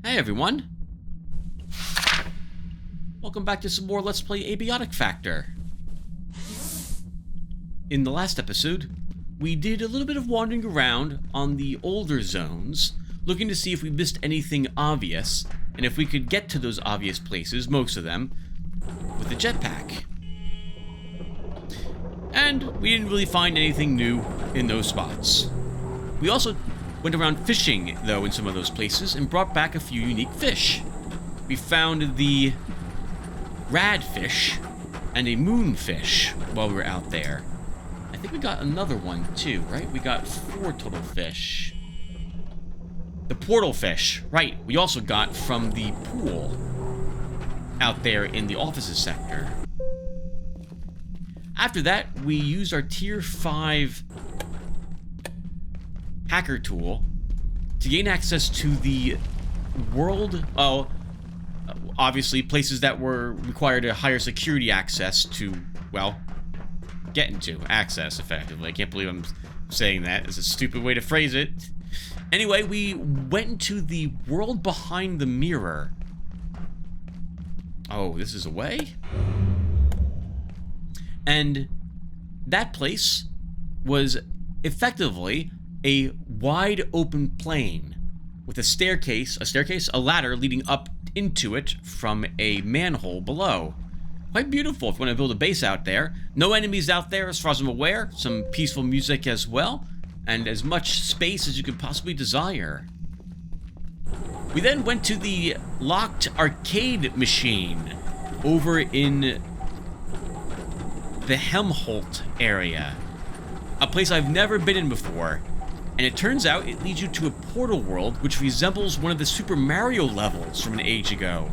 Hey everyone! Welcome back to some more Let's Play Abiotic Factor. In the last episode, we did a little bit of wandering around on the older zones, looking to see if we missed anything obvious, and if we could get to those obvious places, most of them, with the jetpack. And we didn't really find anything new in those spots. We also went around fishing, though, in some of those places, and brought back a few unique fish. We found the radfish and a moonfish while we were out there. I think we got another one, too, right? We got 4 total fish. The portal fish, right, we also got from the pool out there in the offices sector. After that, we used our tier 5 hacker tool to gain access to the world, obviously places that were required a higher security access to, well, get into, access, effectively. I can't believe I'm saying that. It's a stupid way to phrase it. Anyway, we went into the world behind the mirror. Oh, this is a way? And that place was effectively a wide open plain with a ladder leading up into it from a manhole below. Quite beautiful if you want to build a base out there. No enemies out there as far as I'm aware. Some peaceful music as well, and as much space as you could possibly desire. We then went to the locked arcade machine over in the Helmholt area, a place I've never been in before. And it turns out it leads you to a portal world which resembles one of the Super Mario levels from an age ago.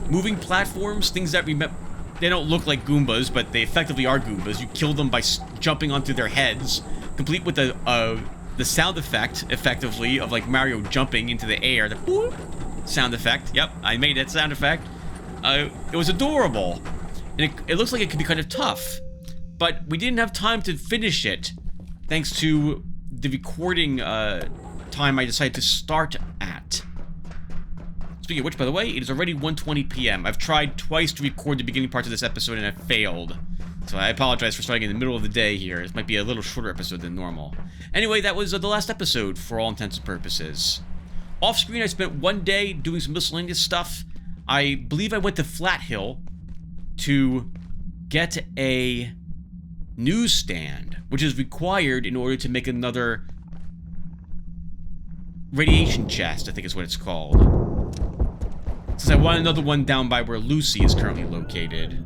Moving platforms, things that they don't look like Goombas, but they effectively are Goombas. You kill them by jumping onto their heads, complete with the sound effect, effectively, of like Mario jumping into the air. The whoop sound effect. Yep, I made that sound effect. It was adorable. And it looks like it could be kind of tough. But we didn't have time to finish it, thanks to the recording time I decided to start at. Speaking of which, by the way, it is already 1:20 p.m. I've tried twice to record the beginning parts of this episode and I failed. So I apologize for starting in the middle of the day here. This might be a little shorter episode than normal. Anyway, that was the last episode for all intents and purposes. Off screen, I spent one day doing some miscellaneous stuff. I believe I went to Flat Hill to get a newsstand, which is required in order to make another radiation chest, I think is what it's called. Since I want another one down by where Lucy is currently located.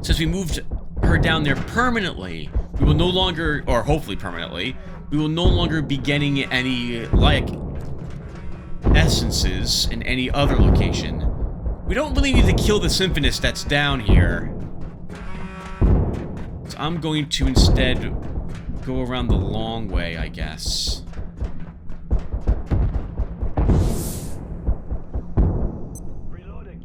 Since we moved her down there permanently, we will no longer, or hopefully permanently, we will no longer be getting any, like, essences in any other location. We don't really need to kill the symphonist that's down here. So I'm going to instead go around the long way, I guess. Reloading.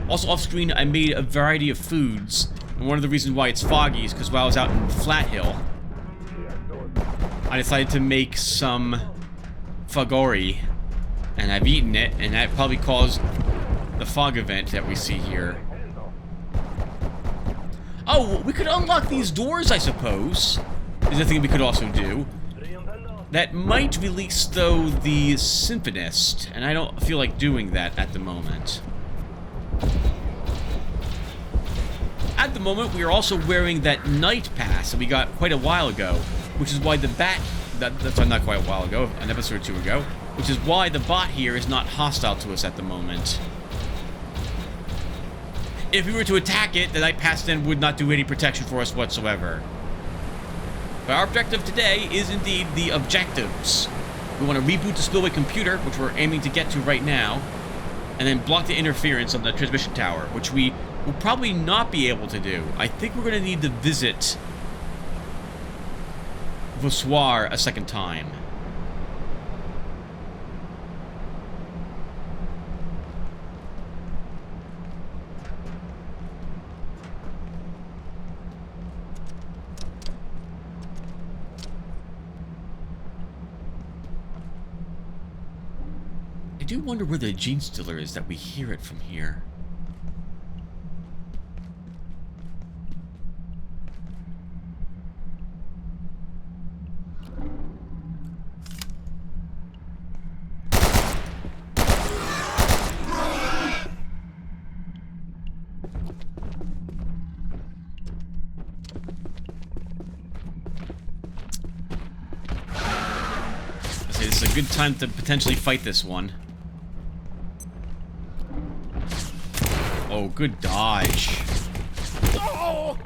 Also off screen, I made a variety of foods. And one of the reasons why it's foggy is because while I was out in Flat Hill, I decided to make some fagori, and I've eaten it, and that probably caused the fog event that we see here. Oh, we could unlock these doors, I suppose. Is a thing we could also do. That might release, though, the symphonist, and I don't feel like doing that at the moment. At the moment, we are also wearing that night pass that we got quite a while ago, which is why the that's not quite a while ago, an episode or 2 ago, which is why the bot here is not hostile to us at the moment. If we were to attack it, the night pass then would not do any protection for us whatsoever. But our objective today is indeed the objectives. We want to reboot the spillway computer, which we're aiming to get to right now, and then block the interference on the transmission tower, which we will probably not be able to do. I think we're going to need to visit Voussoir a second time. do wonder where the gene stealer is that we hear it from here. This is a good time to potentially fight this one. Oh, good dodge. Oh!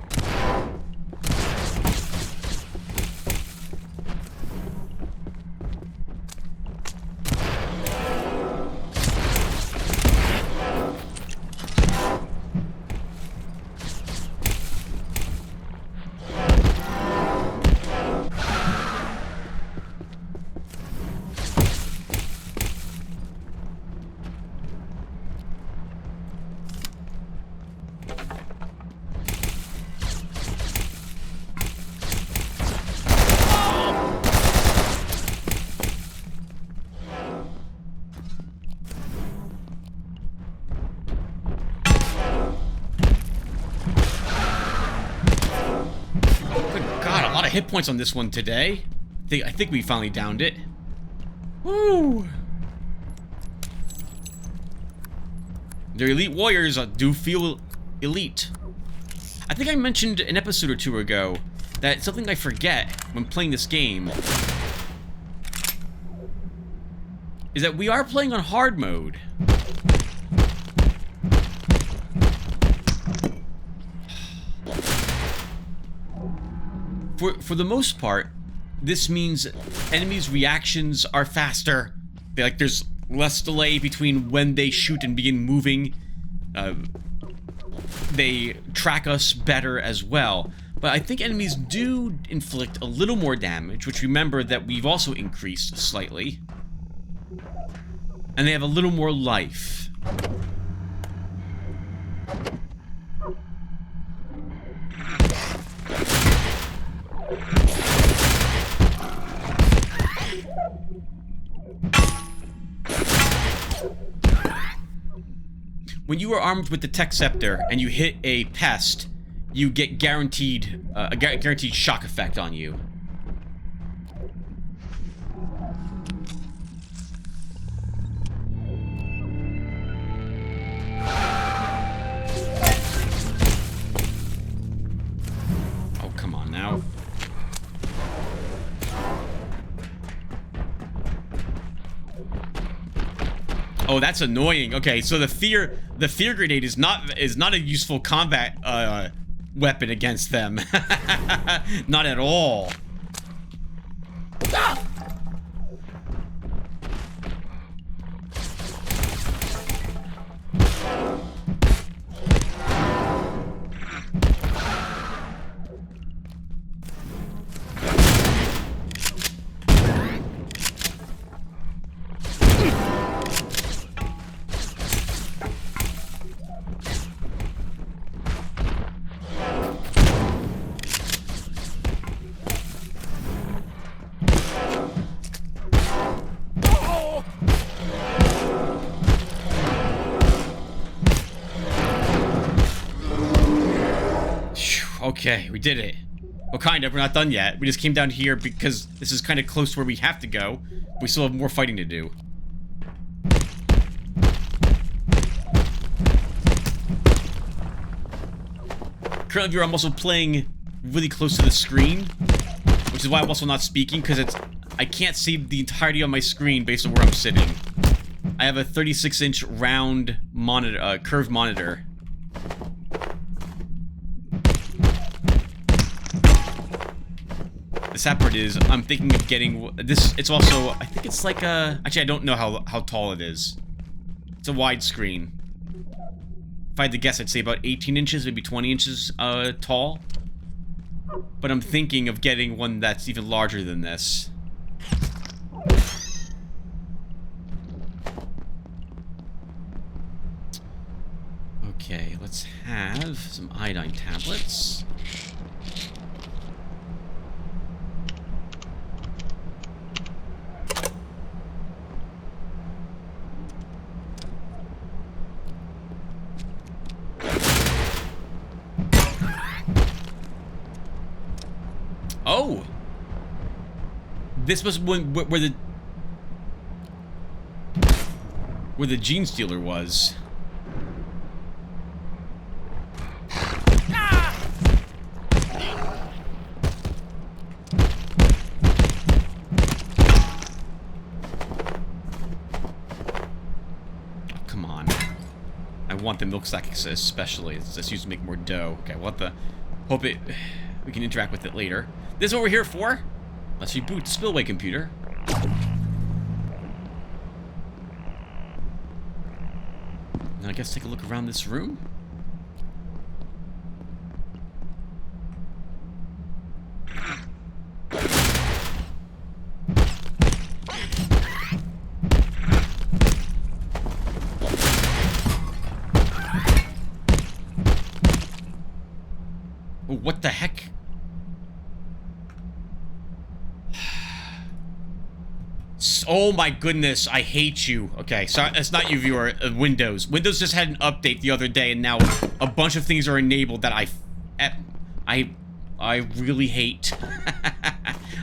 Hit points on this one today. I think we finally downed it. Woo! Their elite warriors do feel elite. I think I mentioned an episode or two ago that something I forget when playing this game is that we are playing on hard mode. For the most part, this means enemies' reactions are faster. There's less delay between when they shoot and begin moving. They track us better as well. But I think enemies do inflict a little more damage, which remember that we've also increased slightly. And they have a little more life. When you are armed with the Tech Scepter and you hit a pest, you get guaranteed a guaranteed shock effect on you. Oh, come on now. Oh, that's annoying. Okay, so the fear grenade is not a useful combat weapon against them. Not at all. Ah! Okay, we did it. Well, kind of. We're not done yet. We just came down here because this is kind of close to where we have to go. We still have more fighting to do. Currently, I'm also playing really close to the screen, which is why I'm also not speaking, because I can't see the entirety of my screen based on where I'm sitting. I have a 36-inch round monitor, curved monitor. The sad part is, I'm thinking of getting this. It's also, I think it's like a. Actually, I don't know how tall it is. It's a widescreen. If I had to guess, I'd say about 18 inches, maybe 20 inches tall. But I'm thinking of getting one that's even larger than this. Okay, let's have some iodine tablets. Oh! This was where the gene stealer was. Come on. I want the milk sack especially. It's just used to make more dough. Okay, what the... Hope we can interact with it later. This is what we're here for? Let's reboot the spillway computer. And I guess take a look around this room. Oh, what the heck? Oh my goodness, I hate you. Okay, so it's not you, viewer. Windows. Windows just had an update the other day, and now a bunch of things are enabled that I really hate.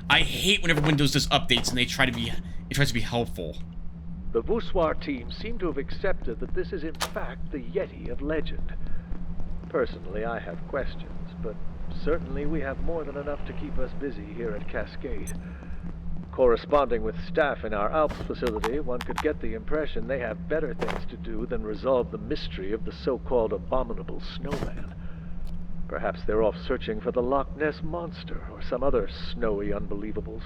I hate whenever Windows does updates and it tries to be helpful. The Voussoir team seem to have accepted that this is in fact the Yeti of legend. Personally, I have questions, but certainly we have more than enough to keep us busy here at Cascade. Corresponding with staff in our Alps facility, one could get the impression they have better things to do than resolve the mystery of the so-called abominable snowman. Perhaps they're off searching for the Loch Ness Monster or some other snowy unbelievables.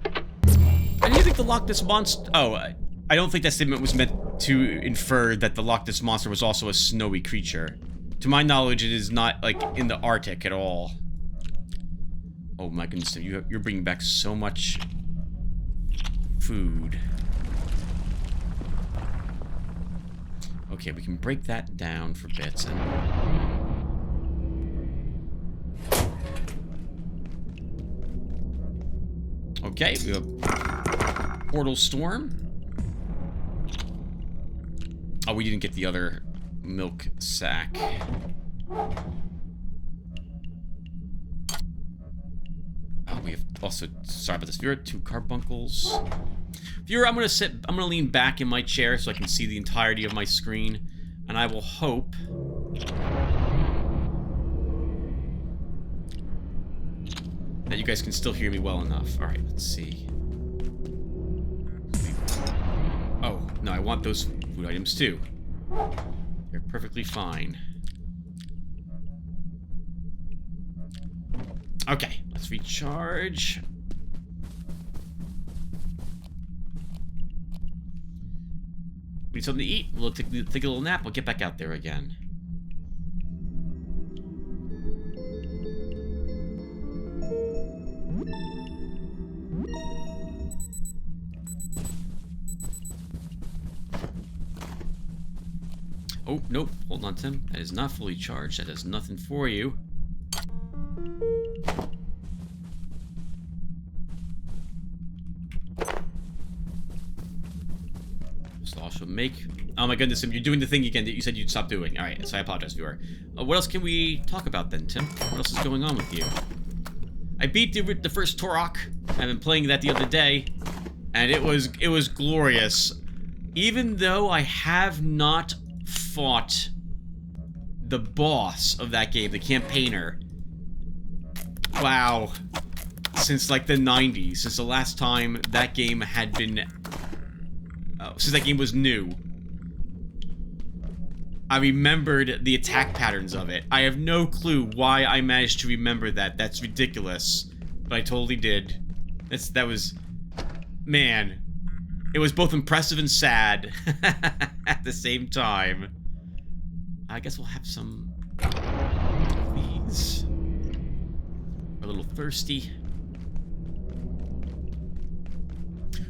And you think the Loch Ness Monster... Oh, I don't think that statement was meant to infer that the Loch Ness Monster was also a snowy creature. To my knowledge, it is not, like, in the Arctic at all. Oh my goodness, you're bringing back so much food. Okay, we can break that down for bits. And... okay, we have Portal Storm. Oh, we didn't get the other milk sack. We have also, sorry about this, viewer, 2 carbuncles. Viewer, I'm gonna lean back in my chair so I can see the entirety of my screen, and I will hope that you guys can still hear me well enough. Alright, let's see. Oh, no, I want those food items too. They're perfectly fine. Okay, let's recharge. Need something to eat. We'll take a little nap. We'll get back out there again. Oh, nope. Hold on, Tim. That is not fully charged. That does nothing for you. Also make... oh my goodness, Tim, you're doing the thing again that you said you'd stop doing. Alright, so I apologize, viewer. What else can we talk about then, Tim? What else is going on with you? I beat the first Torok. I've been playing that the other day, and it was glorious. Even though I have not fought the boss of that game, the campaigner. Wow. Since like the 90s, since the last time that game had been... since that game was new. I remembered the attack patterns of it. I have no clue why I managed to remember that. That's ridiculous. But I totally did. That was... man. It was both impressive and sad at the same time. I guess we'll have some of these. We're a little thirsty.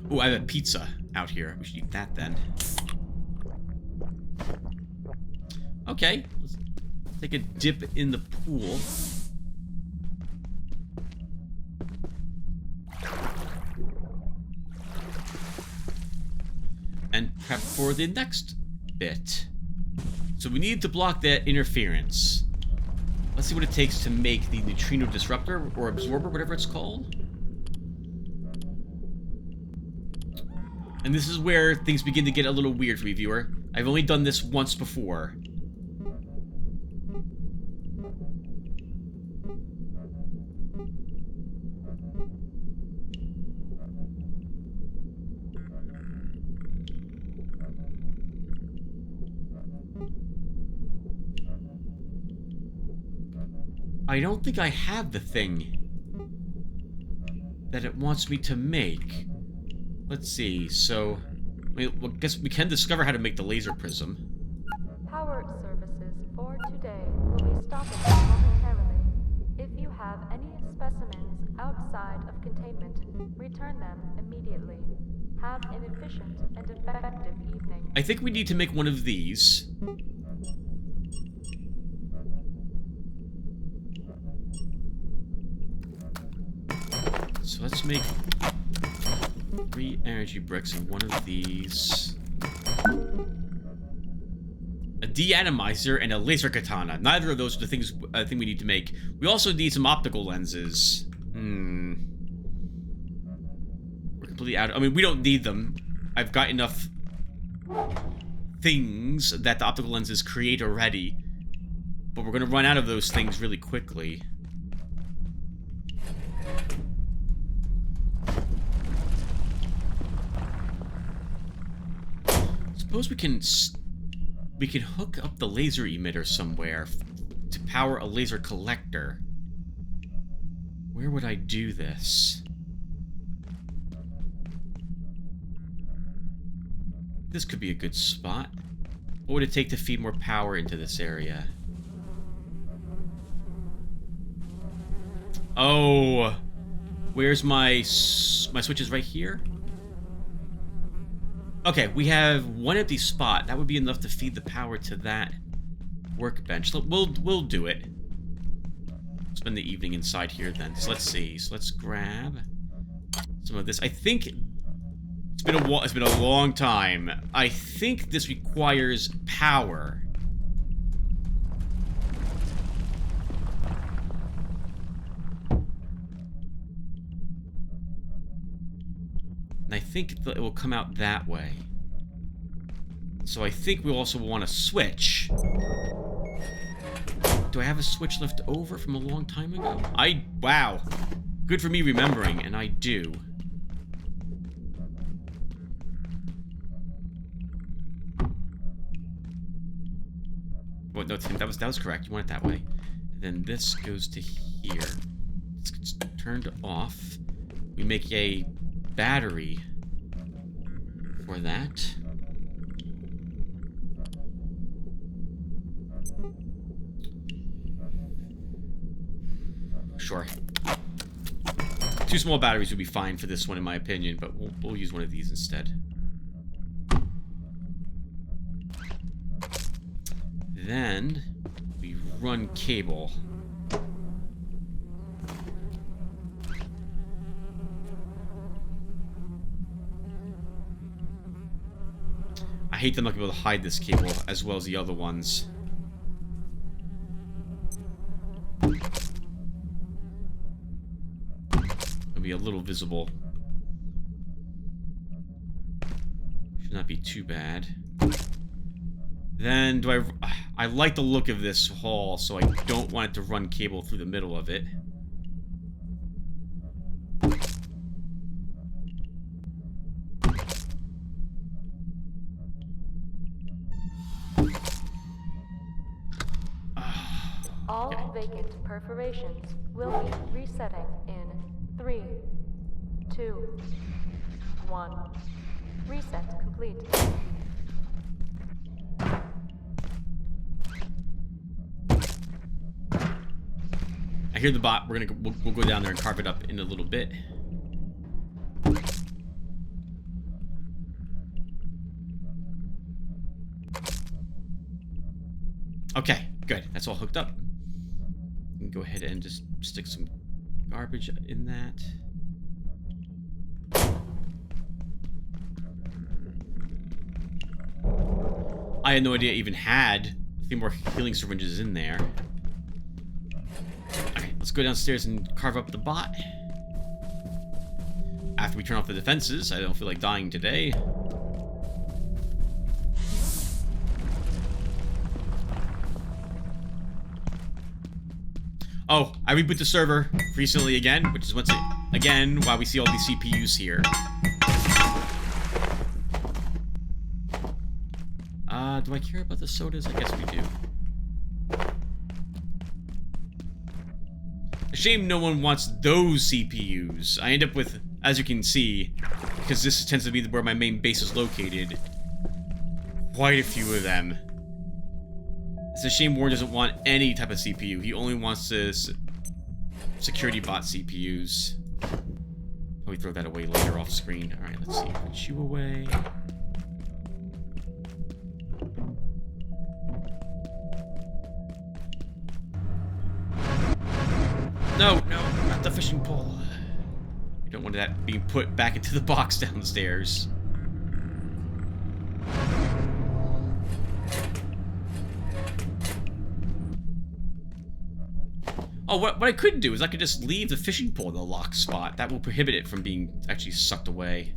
Oh, I have a pizza out here. We should eat that then. Okay, let's take a dip in the pool. And prep for the next bit. So we need to block that interference. Let's see what it takes to make the neutrino disruptor or absorber, whatever it's called. And this is where things begin to get a little weird for me, viewer. I've only done this once before. I don't think I have the thing that it wants me to make. Let's see, so... I guess we can discover how to make the laser prism. Power services for today will be stopping momentarily. If you have any specimens outside of containment, return them immediately. Have an efficient and effective evening. I think we need to make one of these. So let's make 3 energy bricks and one of these. A deatomizer and a laser katana. Neither of those are the things I think we need to make. We also need some optical lenses. We're completely out. I mean, we don't need them. I've got enough things that the optical lenses create already. But we're going to run out of those things really quickly. Suppose we can hook up the laser emitter somewhere to power a laser collector. Where would I do this? This could be a good spot. What would it take to feed more power into this area? Oh, where's my switches? Right here? Okay, we have one empty spot. That would be enough to feed the power to that workbench. We'll do it. Spend the evening inside here then. So let's see. So let's grab some of this. I think it's been a long time. I think this requires power. And I think it will come out that way. So I think we'll also want a switch. Do I have a switch left over from a long time ago? Wow. Good for me remembering, and I do. Well, no, Tim, that was correct. You want it that way. And then this goes to here. It's turned off. We make a battery for that. Sure. 2 small batteries would be fine for this one, in my opinion, but we'll use one of these instead. Then we run cable. I hate that I'm not going to be able to hide this cable as well as the other ones. It'll be a little visible. Should not be too bad. Then, I like the look of this hall, so I don't want it to run cable through the middle of it. All vacant perforations will be resetting in 3, 2, 1. Reset complete. I hear the bot. We'll go down there and carve it up in a little bit. Okay, good. That's all hooked up. We can go ahead and just stick some garbage in that. I had no idea I even had 3 more healing syringes in there. let's go downstairs and carve up the bot. After we turn off the defenses, I don't feel like dying today. Oh, I reboot the server recently again, which is once again why we see all these CPUs here. Do I care about the sodas? I guess we do. A shame no one wants those CPUs. I end up with, as you can see, because this tends to be where my main base is located, quite a few of them. It's a shame Warren doesn't want any type of CPU. He only wants this security bot CPUs. Probably throw that away later off screen. Alright, let's see. Put you away. No, not the fishing pole. I don't want that being put back into the box downstairs. Oh, what I could do is I could just leave the fishing pole in the locked spot. That will prohibit it from being actually sucked away.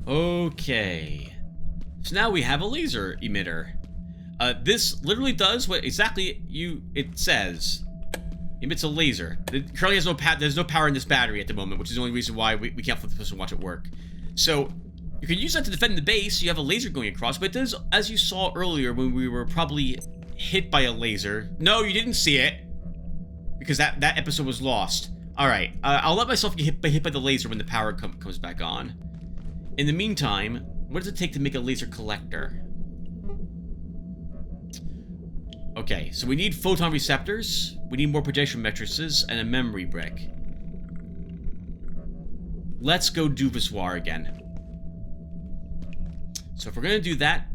Okay. So now we have a laser emitter. This literally does what exactly it says. Emits a laser. It currently has there's no power in this battery at the moment, which is the only reason why we can't flip this and watch it work. So you can use that to defend the base. You have a laser going across, but it does, as you saw earlier when we were probably hit by a laser. No, you didn't see it, because that episode was lost. All right, I'll let myself get hit by the laser when the power comes back on. In the meantime, what does it take to make a laser collector? Okay, so we need photon receptors, we need more projection matrices, and a memory brick. Let's go do Vissoir again. So if we're gonna do that,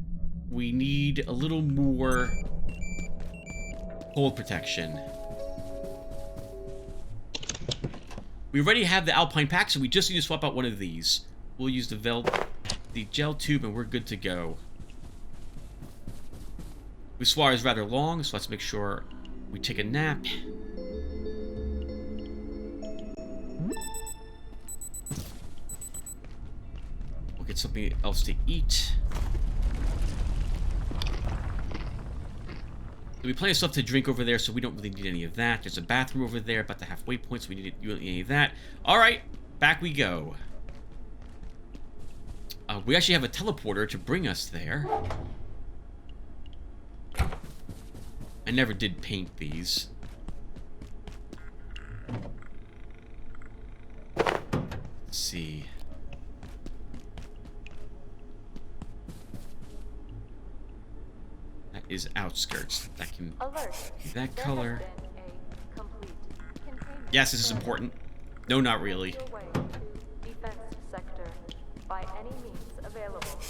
we need a little more hold protection. We already have the Alpine pack, so we just need to swap out one of these. We'll use the gel tube, and we're good to go. Vissoir is rather long, so let's make sure we take a nap. We'll get something else to eat. There'll be plenty of stuff to drink over there, so we don't really need any of that. There's a bathroom over there, about the halfway point, so you don't need any of that. Alright, back we go. We actually have a teleporter to bring us there. I never did paint these. Let's see. That is outskirts. That can be that color. Yes, this is important. No, not really. Defense sector by any means available.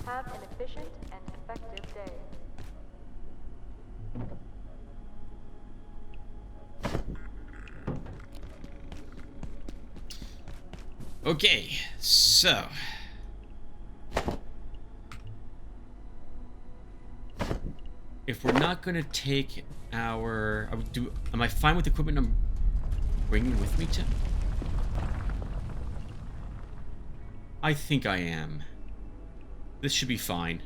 Have an efficient and effective day. Okay, so if we're not gonna take our, am I fine with the equipment I'm bringing with me, Tim? I think I am. This should be fine.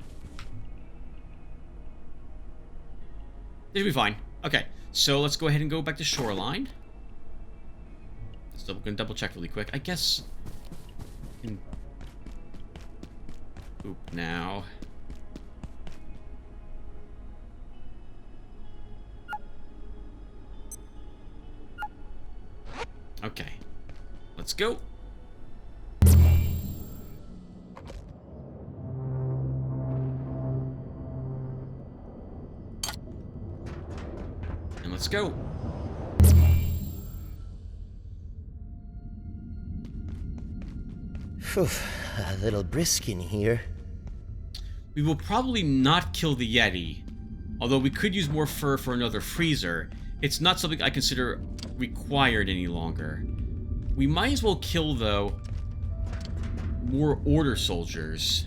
This should be fine. Okay, so let's go ahead and go back to shoreline. So we're gonna double check really quick. I guess we can poop now. Okay, let's go. And let's go. Phew, a little brisk in here. We will probably not kill the Yeti, although we could use more fur for another freezer. It's not something I consider required any longer. We might as well kill, though, more Order soldiers.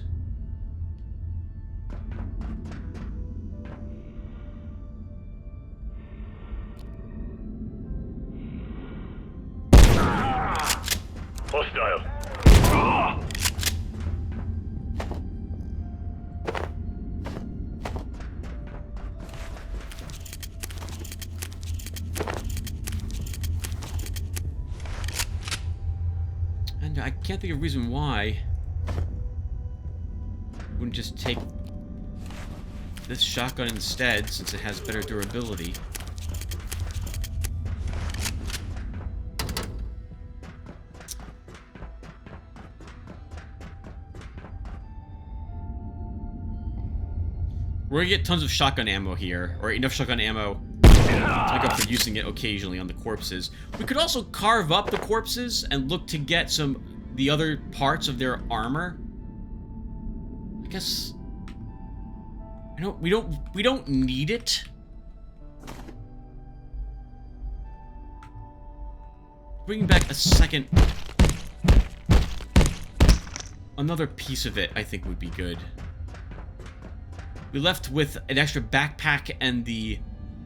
can't think of a reason why wouldn't just take this shotgun instead, since it has better durability. We're gonna get tons of shotgun ammo here, or enough shotgun ammo to make up for using it occasionally on the corpses. We could also carve up the corpses and look to get the other parts of their armor. I guess we don't need it. Bringing back another piece of it, I think would be good. We left with an extra backpack and the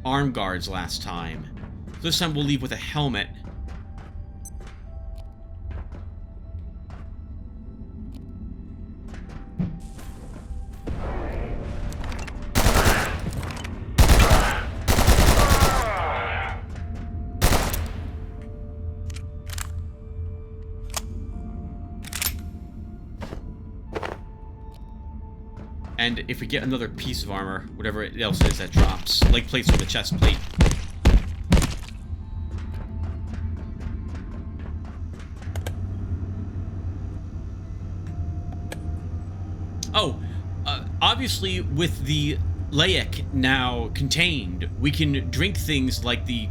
arm guards last time. So this time we'll leave with a helmet. And if we get another piece of armor, whatever else it is that drops, leg plates or the chest plate. Oh, obviously with the Lotaeri now contained, we can drink things like the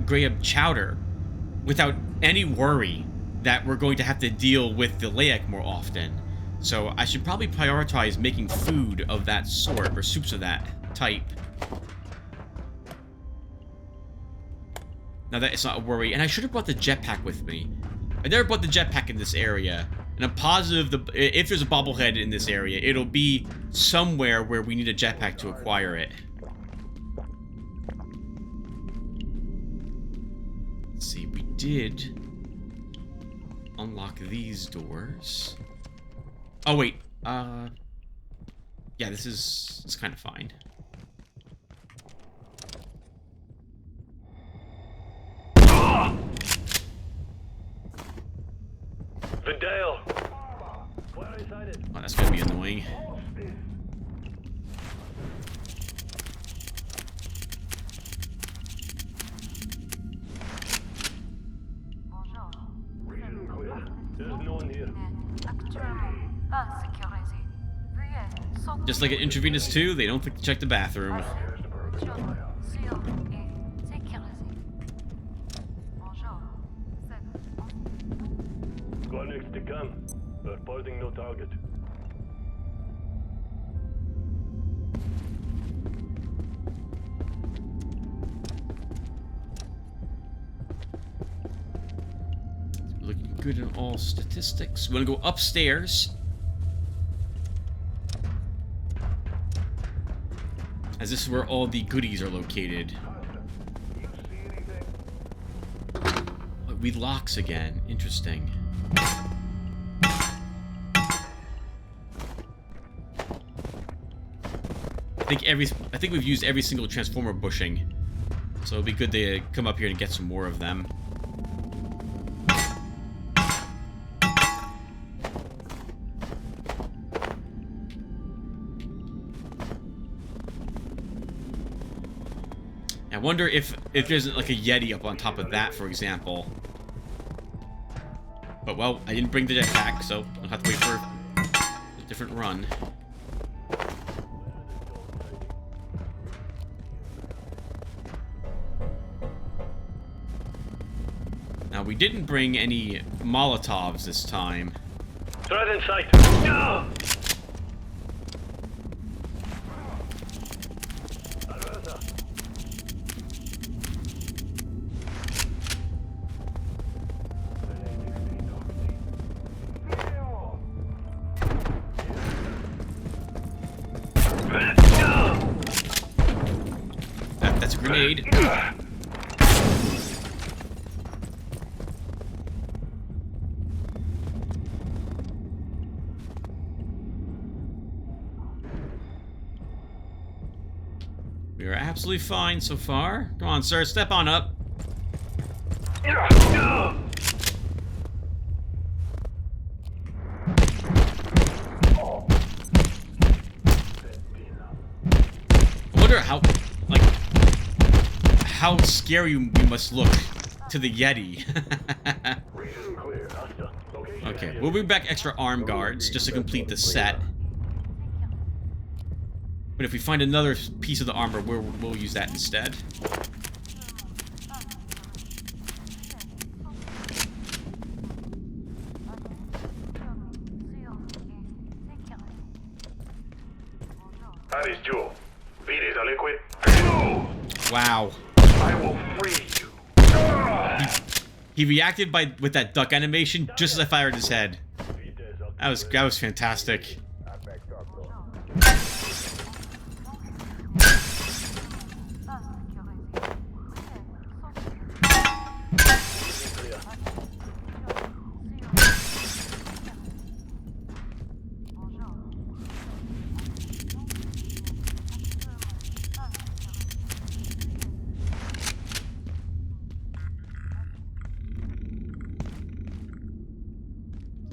Graham chowder without any worry that we're going to have to deal with the Lotaeri more often. So I should probably prioritize making food of that sort, or soups of that type. Now that it's not a worry. And I should have brought the jetpack with me. I never brought the jetpack in this area. And I'm positive if there's a bobblehead in this area, it'll be somewhere where we need a jetpack to acquire it. Let's see, we did unlock these doors. Oh, wait. Yeah, it's kind of fine. Vidal! Where is it? Oh, that's gonna be annoying. There's no one here. Just like at Intravenous 2, they don't think to check the bathroom. Squad next to come. Reporting no target. Looking good in all statistics. We want to go upstairs, as this is where all the goodies are located. We locks again. Interesting. I think we've used every single transformer bushing, so it'll be good to come up here and get some more of them. I wonder if there's like a Yeti up on top of that, for example. But well, I didn't bring the jetpack, so I'll have to wait for a different run. Now, we didn't bring any Molotovs this time. Threat in sight. No! That's a grenade. We are absolutely fine so far. Come on, sir, step on up. wonder how, like, how scary we must look to the Yeti. Okay, we'll bring back extra arm guards just to complete the set. But if we find another piece of the armor, we'll use that instead. That is Joe. Beat is a liquid. Wow. I will free you. He reacted with that duck animation just as I fired his head. That was fantastic.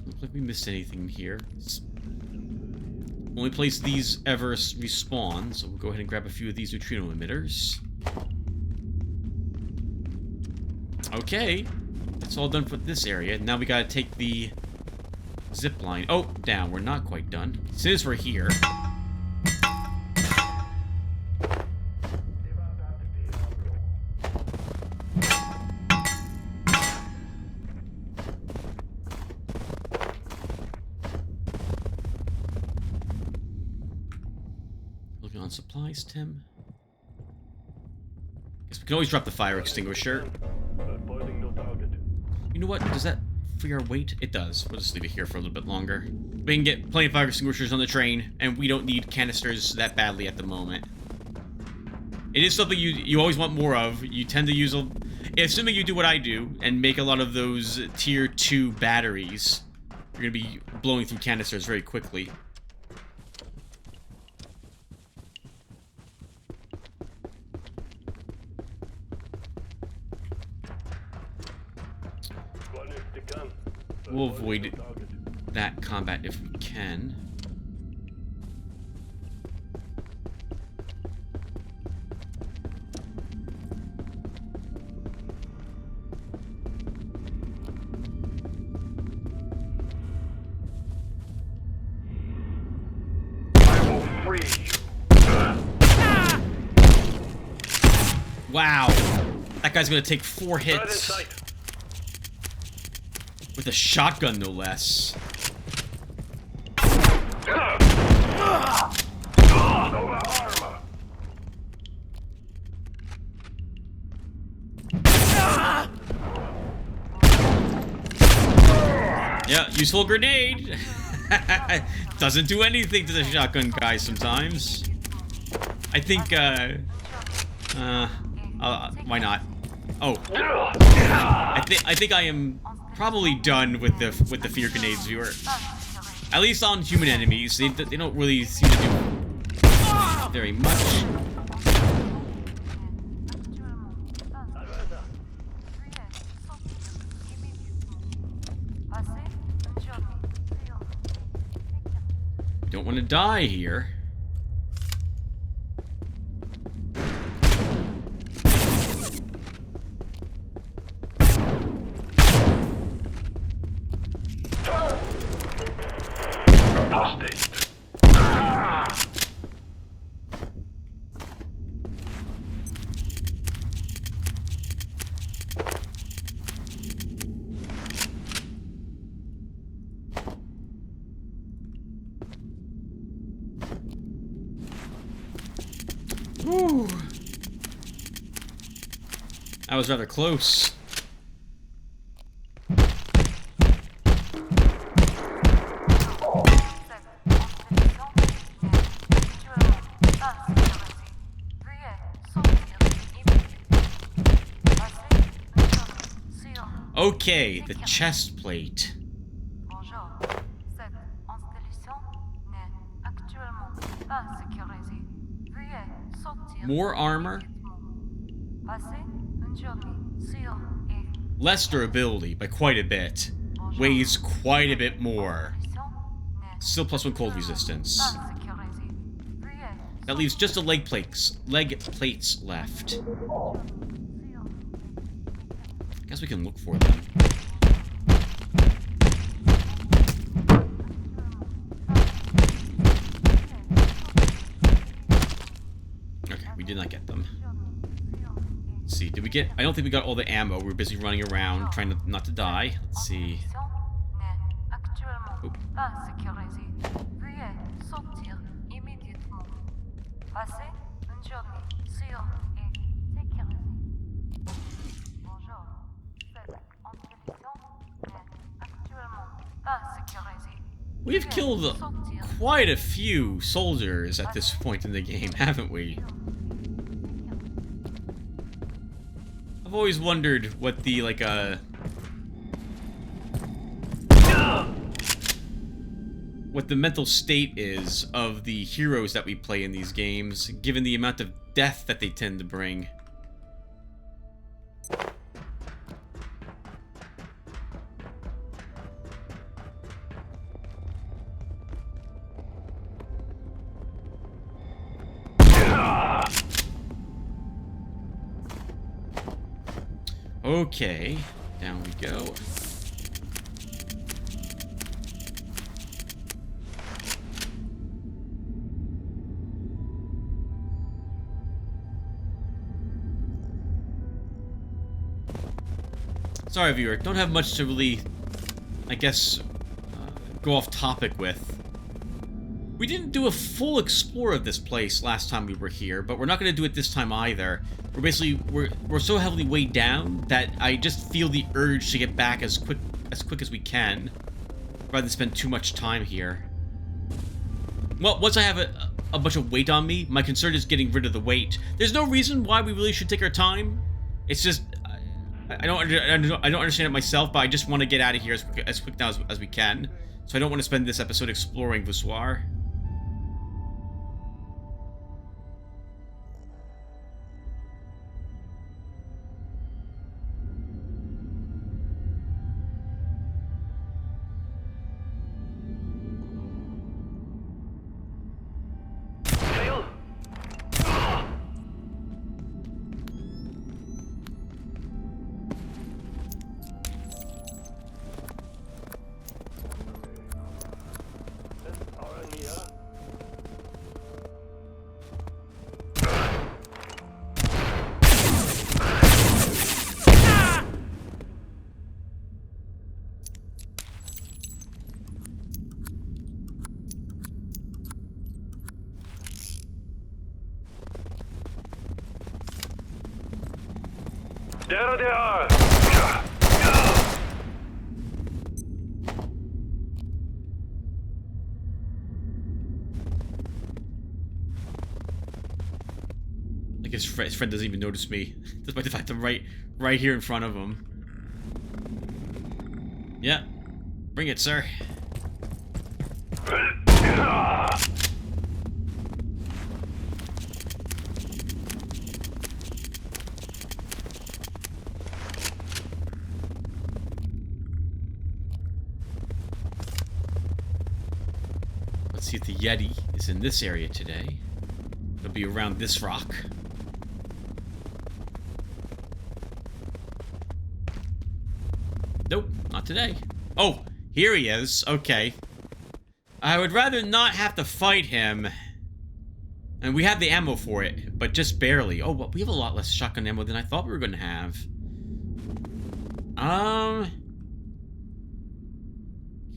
Looks like we missed anything here. It's only place these ever respawn, so we'll go ahead and grab a few of these neutrino emitters. Okay, that's all done for this area. Now we gotta take the zip line. Oh, down. We're not quite done. Since we're here. Looking on supplies, Tim. Guess we can always drop the fire extinguisher. You know what? Does that free our weight? It does. We'll just leave it here for a little bit longer. We can get plenty of fire extinguishers on the train, and we don't need canisters that badly at the moment. It is something you always want more of. You tend to use assuming you do what I do and make a lot of those tier 2 batteries, you're gonna be blowing through canisters very quickly. We'll avoid that combat if we can. I will free you. Wow. That guy's gonna take 4 hits. With a shotgun, no less. Yeah, useful grenade. Doesn't do anything to the shotgun guy sometimes. I think, why not? Oh. I think I am probably done with the fear grenades, viewer. At least on human enemies, they don't really seem to do very much. Don't want to die here. Whew. That was rather close. Okay, the chest plate. More armor. Less durability, by quite a bit. Weighs quite a bit more. Still +1 cold resistance. That leaves just the leg plates left. Guess we can look for them. Okay, we did not get them. Let's see, did we get... I don't think we got all the ammo. We were busy running around, trying not to die. Let's see. Oop. We've killed quite a few soldiers at this point in the game, haven't we? I've always wondered what the, like, what the mental state is of the heroes that we play in these games, given the amount of death that they tend to bring. Okay, down we go. Sorry, viewer, don't have much to really, I guess, go off topic with. We didn't do a full explore of this place last time we were here, but we're not going to do it this time either. We're basically, we're so heavily weighed down that I just feel the urge to get back as quick as we can, rather than spend too much time here. Well, once I have a bunch of weight on me, my concern is getting rid of the weight. There's no reason why we really should take our time. It's just, I don't understand it myself, but I just want to get out of here as quick now as we can. So I don't want to spend this episode exploring Voussoir. There they are! Like his friend doesn't even notice me, despite the fact I'm right here in front of him. Yeah, bring it, sir. Let's see if the Yeti is in this area today. It'll be around this rock. Nope, not today. Oh, here he is. Okay. I would rather not have to fight him. And we have the ammo for it, but just barely. Oh, but we have a lot less shotgun ammo than I thought we were going to have. Can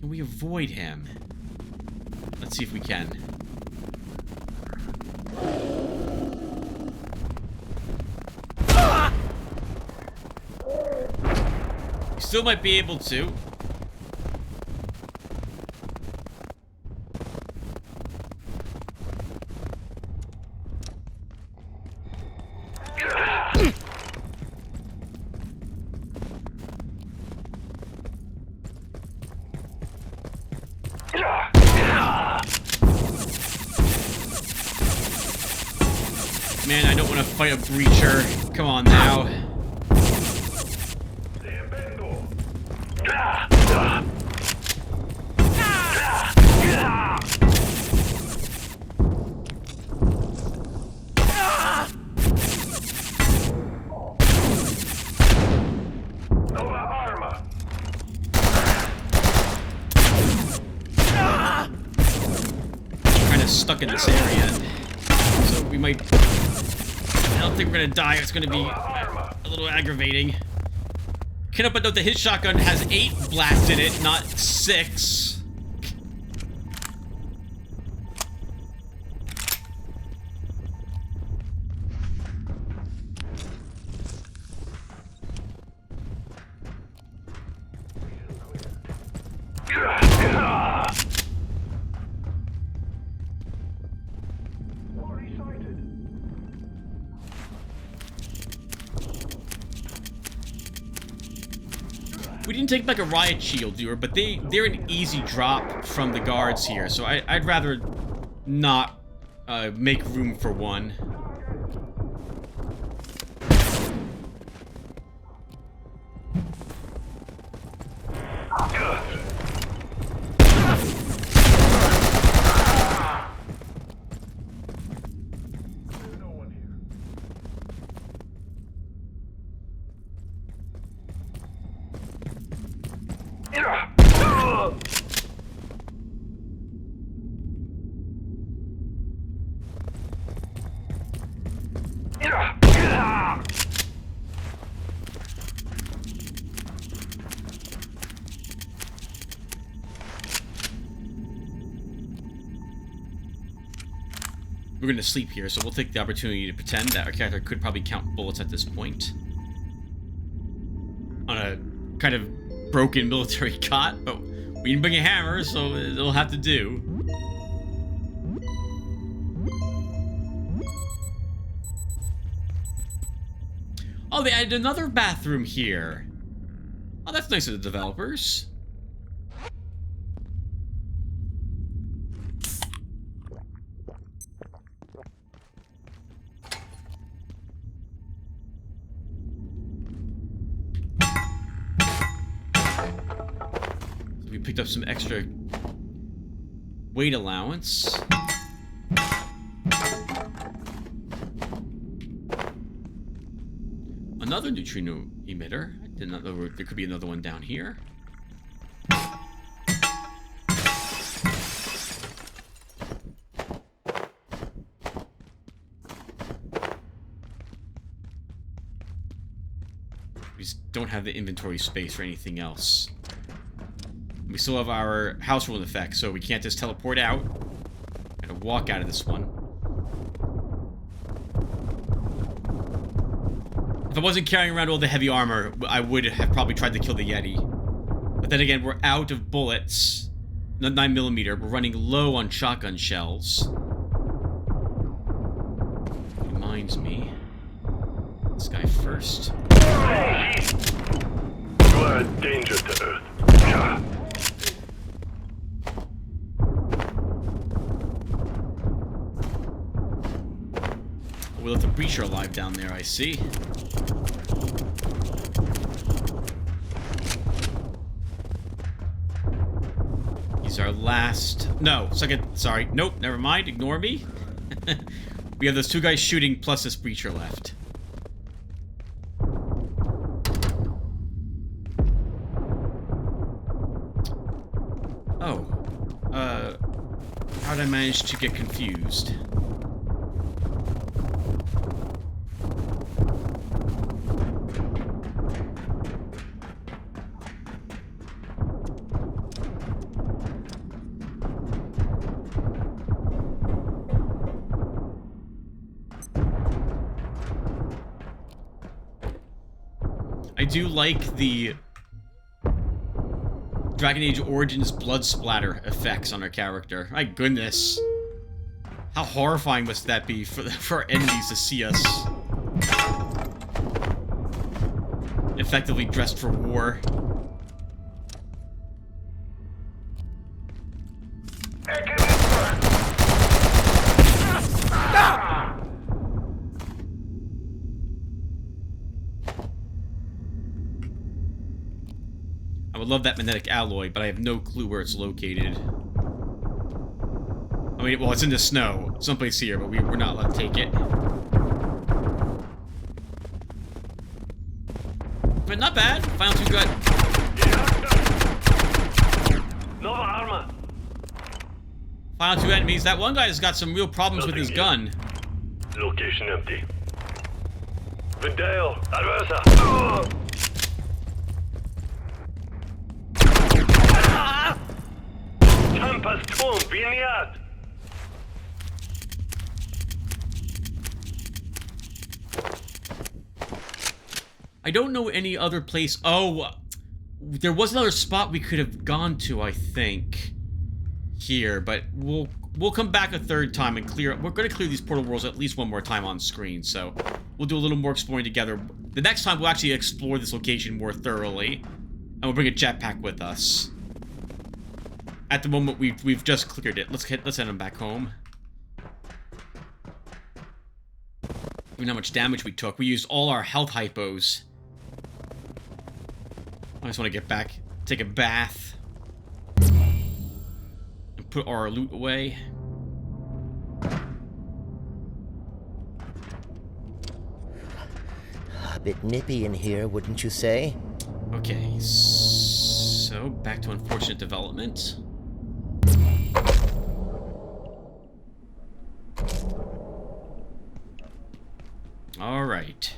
we avoid him? Let's see if we can. We still might be able to. Man, I don't want to fight a breacher. Come on now. us stuck in this area. So we might... I don't think we're gonna die. It's gonna be a little aggravating. Can't help but note that his shotgun has 8 blasts in it, not 6. We didn't take like a riot shield, viewer, but they're an easy drop from the guards here, so I'd rather not make room for one. We're gonna sleep here, so we'll take the opportunity to pretend that our character could probably count bullets at this point. On a kind of broken military cot, but we didn't bring a hammer, so it'll have to do. Oh, they added another bathroom here. Oh, that's nice of the developers. So we picked up some extra weight allowance. Another neutrino emitter. I did not know there could be another one down here. We just don't have the inventory space for anything else. We still have our house rule in effect, so we can't just teleport out. Gotta walk out of this one. If I wasn't carrying around all the heavy armor, I would have probably tried to kill the Yeti. But then again, we're out of bullets. Not 9mm. We're running low on shotgun shells. Reminds me. This guy first. You are a danger to Earth. Yeah. We left a breacher alive down there, I see. He's our last... No, second... Sorry. Nope, never mind. Ignore me. We have those 2 guys shooting plus this breacher left. Oh. How'd I manage to get confused? I do like the Dragon Age Origins blood splatter effects on our character. My goodness. How horrifying must that be for our enemies to see us effectively dressed for war. I would love that magnetic alloy, but I have no clue where it's located. I mean, well, it's in the snow. Someplace here, but we're not allowed to take it. But not bad. Final 2 good. Final 2 enemies. That one guy's got some real problems with his gun. Location empty. Vendale, adversa. Tampa's Turm, Vineyard. I don't know any other place. Oh, there was another spot we could have gone to, I think. Here, but we'll come back a third time and clear. We're going to clear these portal worlds at least one more time on screen, so we'll do a little more exploring together. The next time we'll actually explore this location more thoroughly, and we'll bring a jetpack with us. At the moment, we've just cleared it. Let's send them back home. Even how much damage we took. We used all our health hypos. I just want to get back, take a bath, and put our loot away. A bit nippy in here, wouldn't you say? Okay, so back to unfortunate development. All right.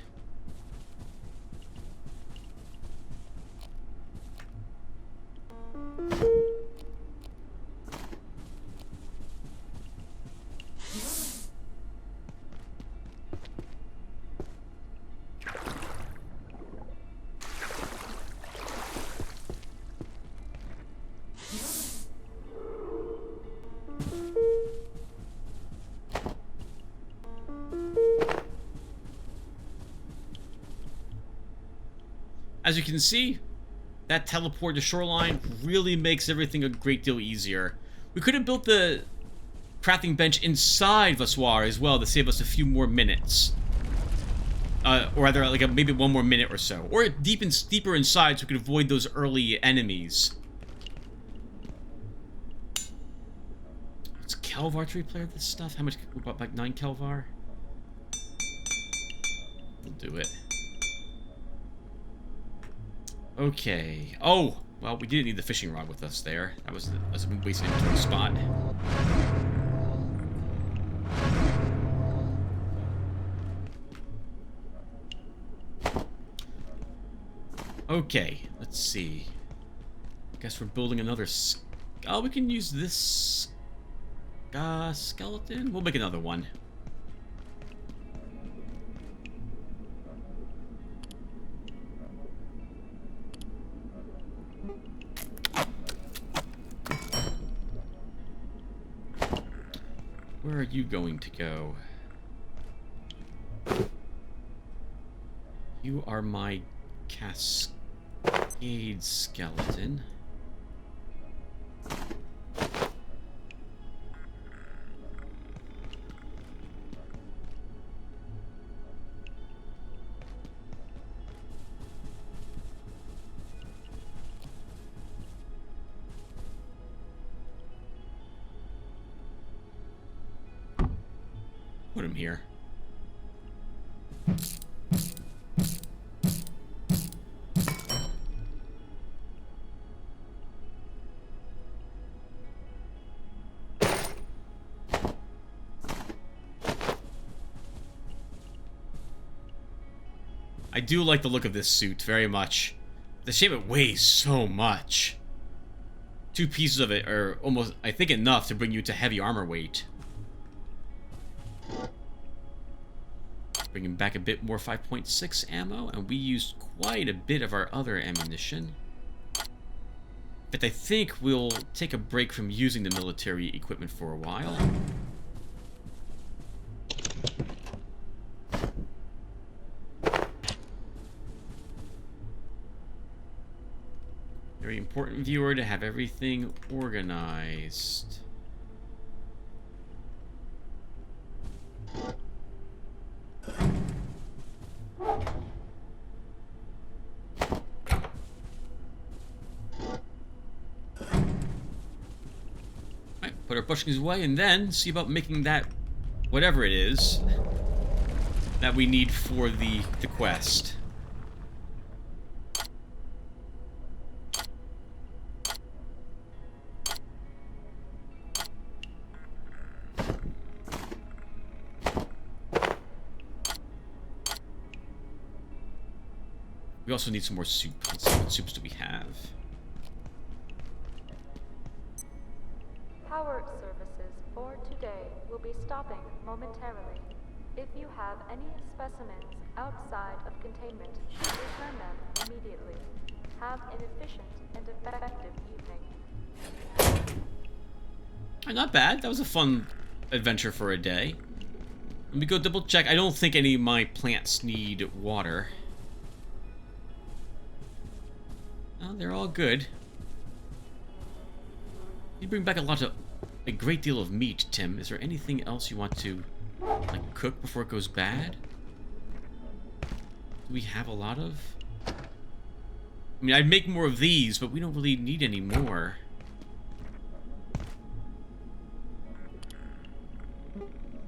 As you can see, that teleport to shoreline really makes everything a great deal easier. We could have built the crafting bench inside Vassoir as well to save us a few more minutes. Or rather, like maybe one more minute or so. Or deeper inside so we could avoid those early enemies. Does Kelvar to replay this stuff? How much? We bought like 9 Kelvar? We'll do it. Okay. Oh! Well, we didn't need the fishing rod with us there. That was a wasted inventory spot. Okay, let's see. Guess we're building another... Oh, we can use this... skeleton? We'll make another one. Where are you going to go? You are my Cascade skeleton. Put him here. I do like the look of this suit very much. The shame it weighs so much. 2 pieces of it are almost, I think, enough to bring you to heavy armor weight. Bringing back a bit more 5.6 ammo, and we used quite a bit of our other ammunition. But I think we'll take a break from using the military equipment for a while. Very important, viewer, to have everything organized. Put our bushings away, and then see about making that, whatever it is, that we need for the quest. We also need some more soup. Let's see, what soups do we have? Power services for today will be stopping momentarily. If you have any specimens outside of containment, return them immediately. Have an efficient and effective evening. Not bad. That was a fun adventure for a day. Let me go double check. I don't think any of my plants need water. Oh, they're all good. You bring back a great deal of meat, Tim. Is there anything else you want to, like, cook before it goes bad? Do we have a lot of? I mean, I'd make more of these, but we don't really need any more.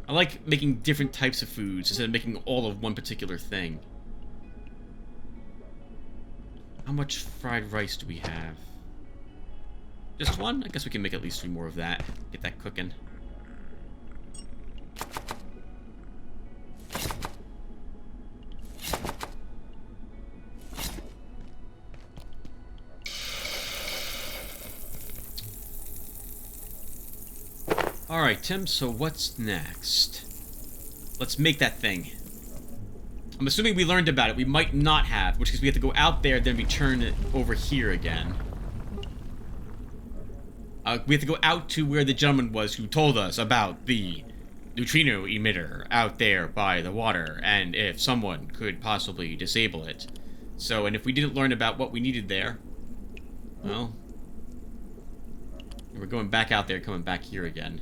I like making different types of foods instead of making all of one particular thing. How much fried rice do we have? Just one? I guess we can make at least 3 more of that. Get that cooking. Alright, Tim, so what's next? Let's make that thing. I'm assuming we learned about it. We might not have, which is we have to go out there, then return it over here again. We have to go out to where the gentleman was who told us about the neutrino emitter out there by the water, and if someone could possibly disable it. So, and if we didn't learn about what we needed there, well, we're going back out there, coming back here again.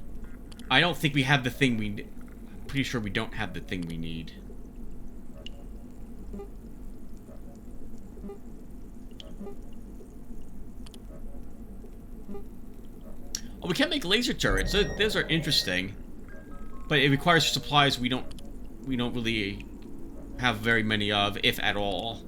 I don't think we have the thing we... I'm pretty sure we don't have the thing we need. Oh, we can't make laser turrets. Those are interesting, but it requires supplies we don't really have very many of, if at all.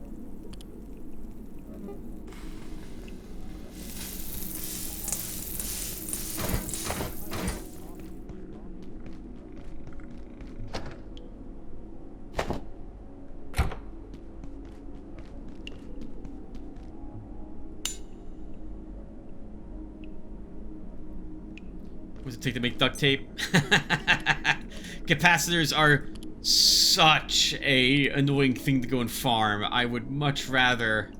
What does it take to make duct tape? Capacitors are such a annoying thing to go and farm. I would much rather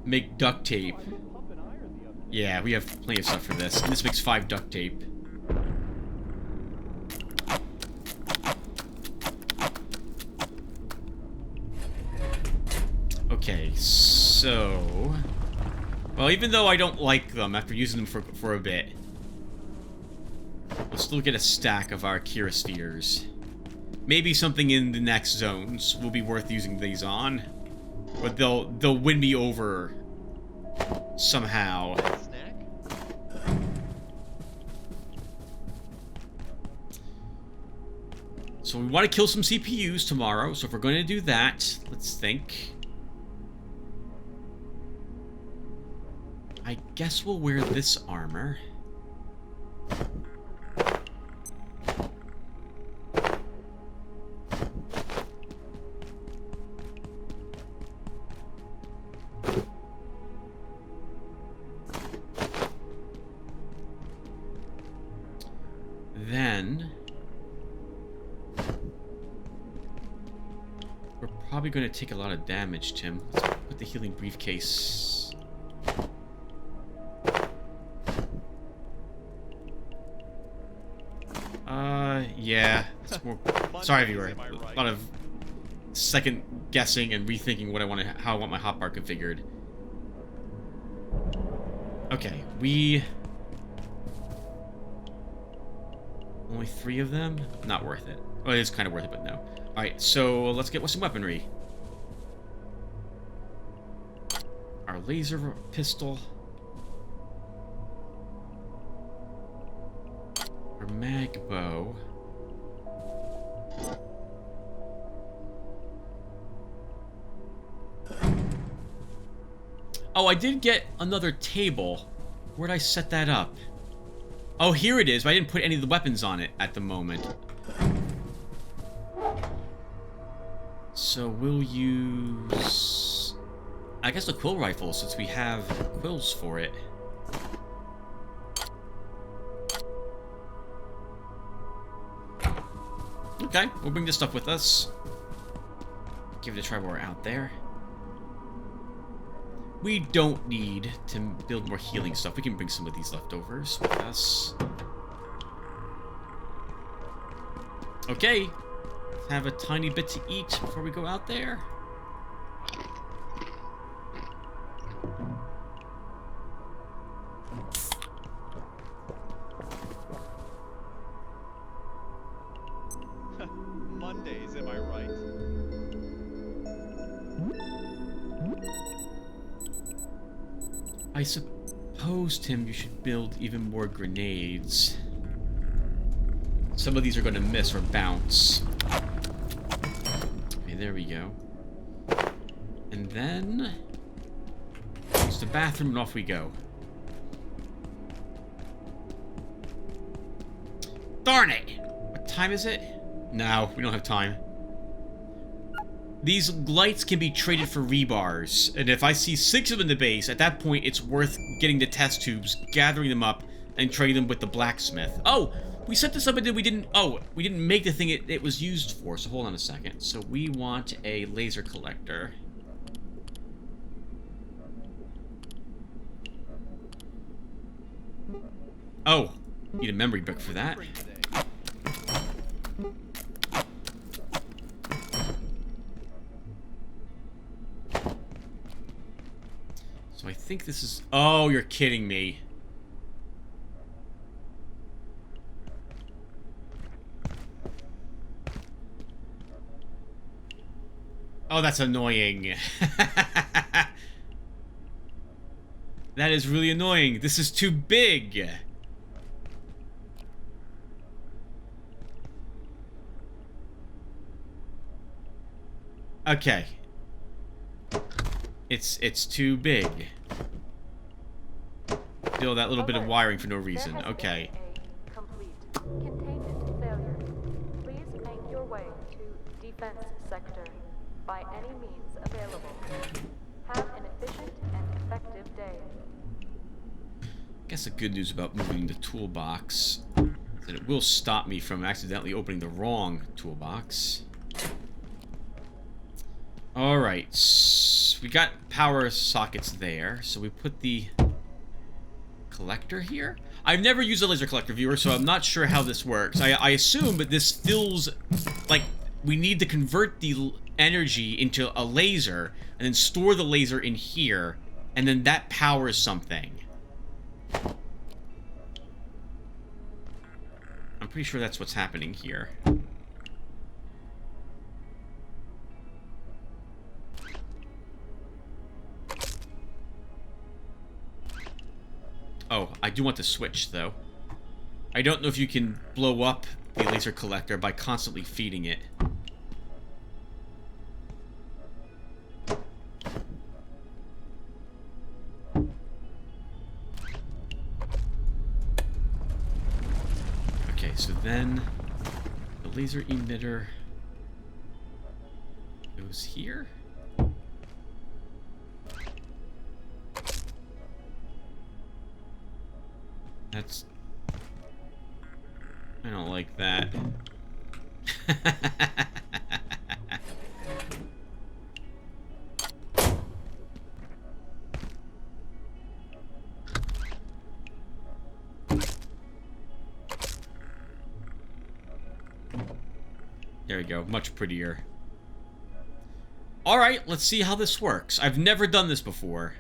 make duct tape. Yeah, we have plenty of stuff for this. And this makes 5 duct tape. Okay, so... Well, even though I don't like them after using them for a bit, let's look at a stack of our Kiraspheres. Maybe something in the next zones will be worth using these on. But they'll win me over somehow. So we want to kill some CPUs tomorrow, so if we're going to do that, let's think. I guess we'll wear this armor. Then we're probably going to take a lot of damage, Tim. Let's put the healing briefcase. Yeah. It's more... Sorry, viewer. A lot of second guessing and rethinking what I want to, how I want my hotbar configured. Okay, we... Only 3 of them? Not worth it. Oh, it is kind of worth it, but no. Alright, so let's get with some weaponry. Our laser pistol. Our mag bow. Oh, I did get another table. Where'd I set that up? Oh, here it is, but I didn't put any of the weapons on it at the moment. So we'll use, I guess, the quill rifle, since we have quills for it. Okay, we'll bring this stuff with us. Give it a try while we're out there. We don't need to build more healing stuff. We can bring some of these leftovers with us. Okay, let's have a tiny bit to eat before we go out there. Mondays, am I right? I suppose, Tim, you should build even more grenades. Some of these are going to miss or bounce. Okay, there we go. And then use the bathroom and off we go. Darn it! What time is it? No, we don't have time. These lights can be traded for rebars, and if I see 6 of them in the base, at that point it's worth getting the test tubes, gathering them up, and trading them with the blacksmith. Oh! We set this up and then we didn't... Oh, we didn't make the thing it was used for, so hold on a second. So we want a laser collector. Oh, need a memory book for that. So I think this is... Oh, you're kidding me. Oh, that's annoying. That is really annoying. This is too big. Okay. It's too big. Still that little bit of wiring for no reason. Okay. Complete containment failure. Please make your way to defense sector by any means available. Have an efficient and effective day. Guess the good news about moving the toolbox is that it will stop me from accidentally opening the wrong toolbox. Alright, we got power sockets there, so we put the collector here. I've never used a laser collector, viewer, so I'm not sure how this works. I assume that this fills, like, we need to convert the energy into a laser, and then store the laser in here, and then that powers something. I'm pretty sure that's what's happening here. Oh, I do want to switch, though. I don't know if you can blow up the laser collector by constantly feeding it. Okay, so then the laser emitter goes here. That's... I don't like that. There we go, much prettier. Alright, let's see how this works. I've never done this before.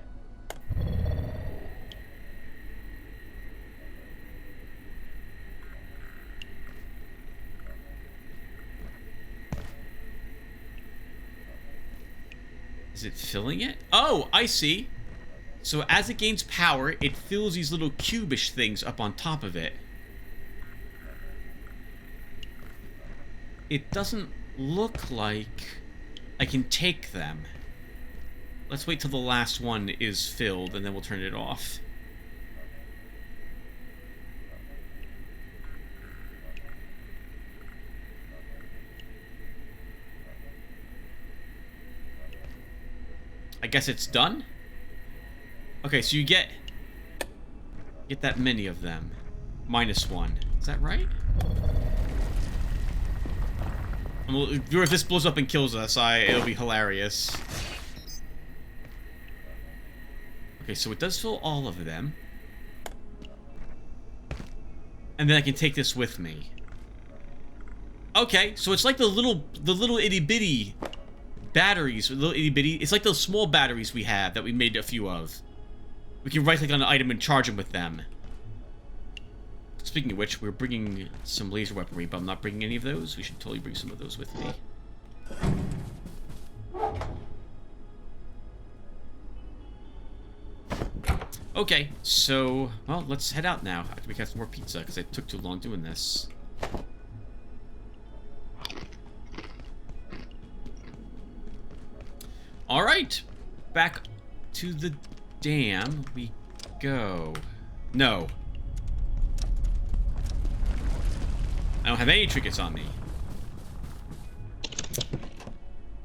Is it filling it? Oh, I see. So as it gains power, it fills these little cubish things up on top of it. It doesn't look like I can take them. Let's wait till the last one is filled, and then we'll turn it off. I guess it's done? Okay, so you get that many of them. -1. Is that right? If this blows up and kills us, it'll be hilarious. Okay, so it does fill all of them. And then I can take this with me. Okay, so it's like the little itty bitty batteries, little itty bitty. It's like those small batteries we have that we made a few of. We can right click on an item and charge them with them. Speaking of which, we're bringing some laser weaponry, but I'm not bringing any of those. We should totally bring some of those with me. Okay, so, well, let's head out now. After we got some more pizza, because I took too long doing this. Alright, back to the dam we go. No. I don't have any trinkets on me.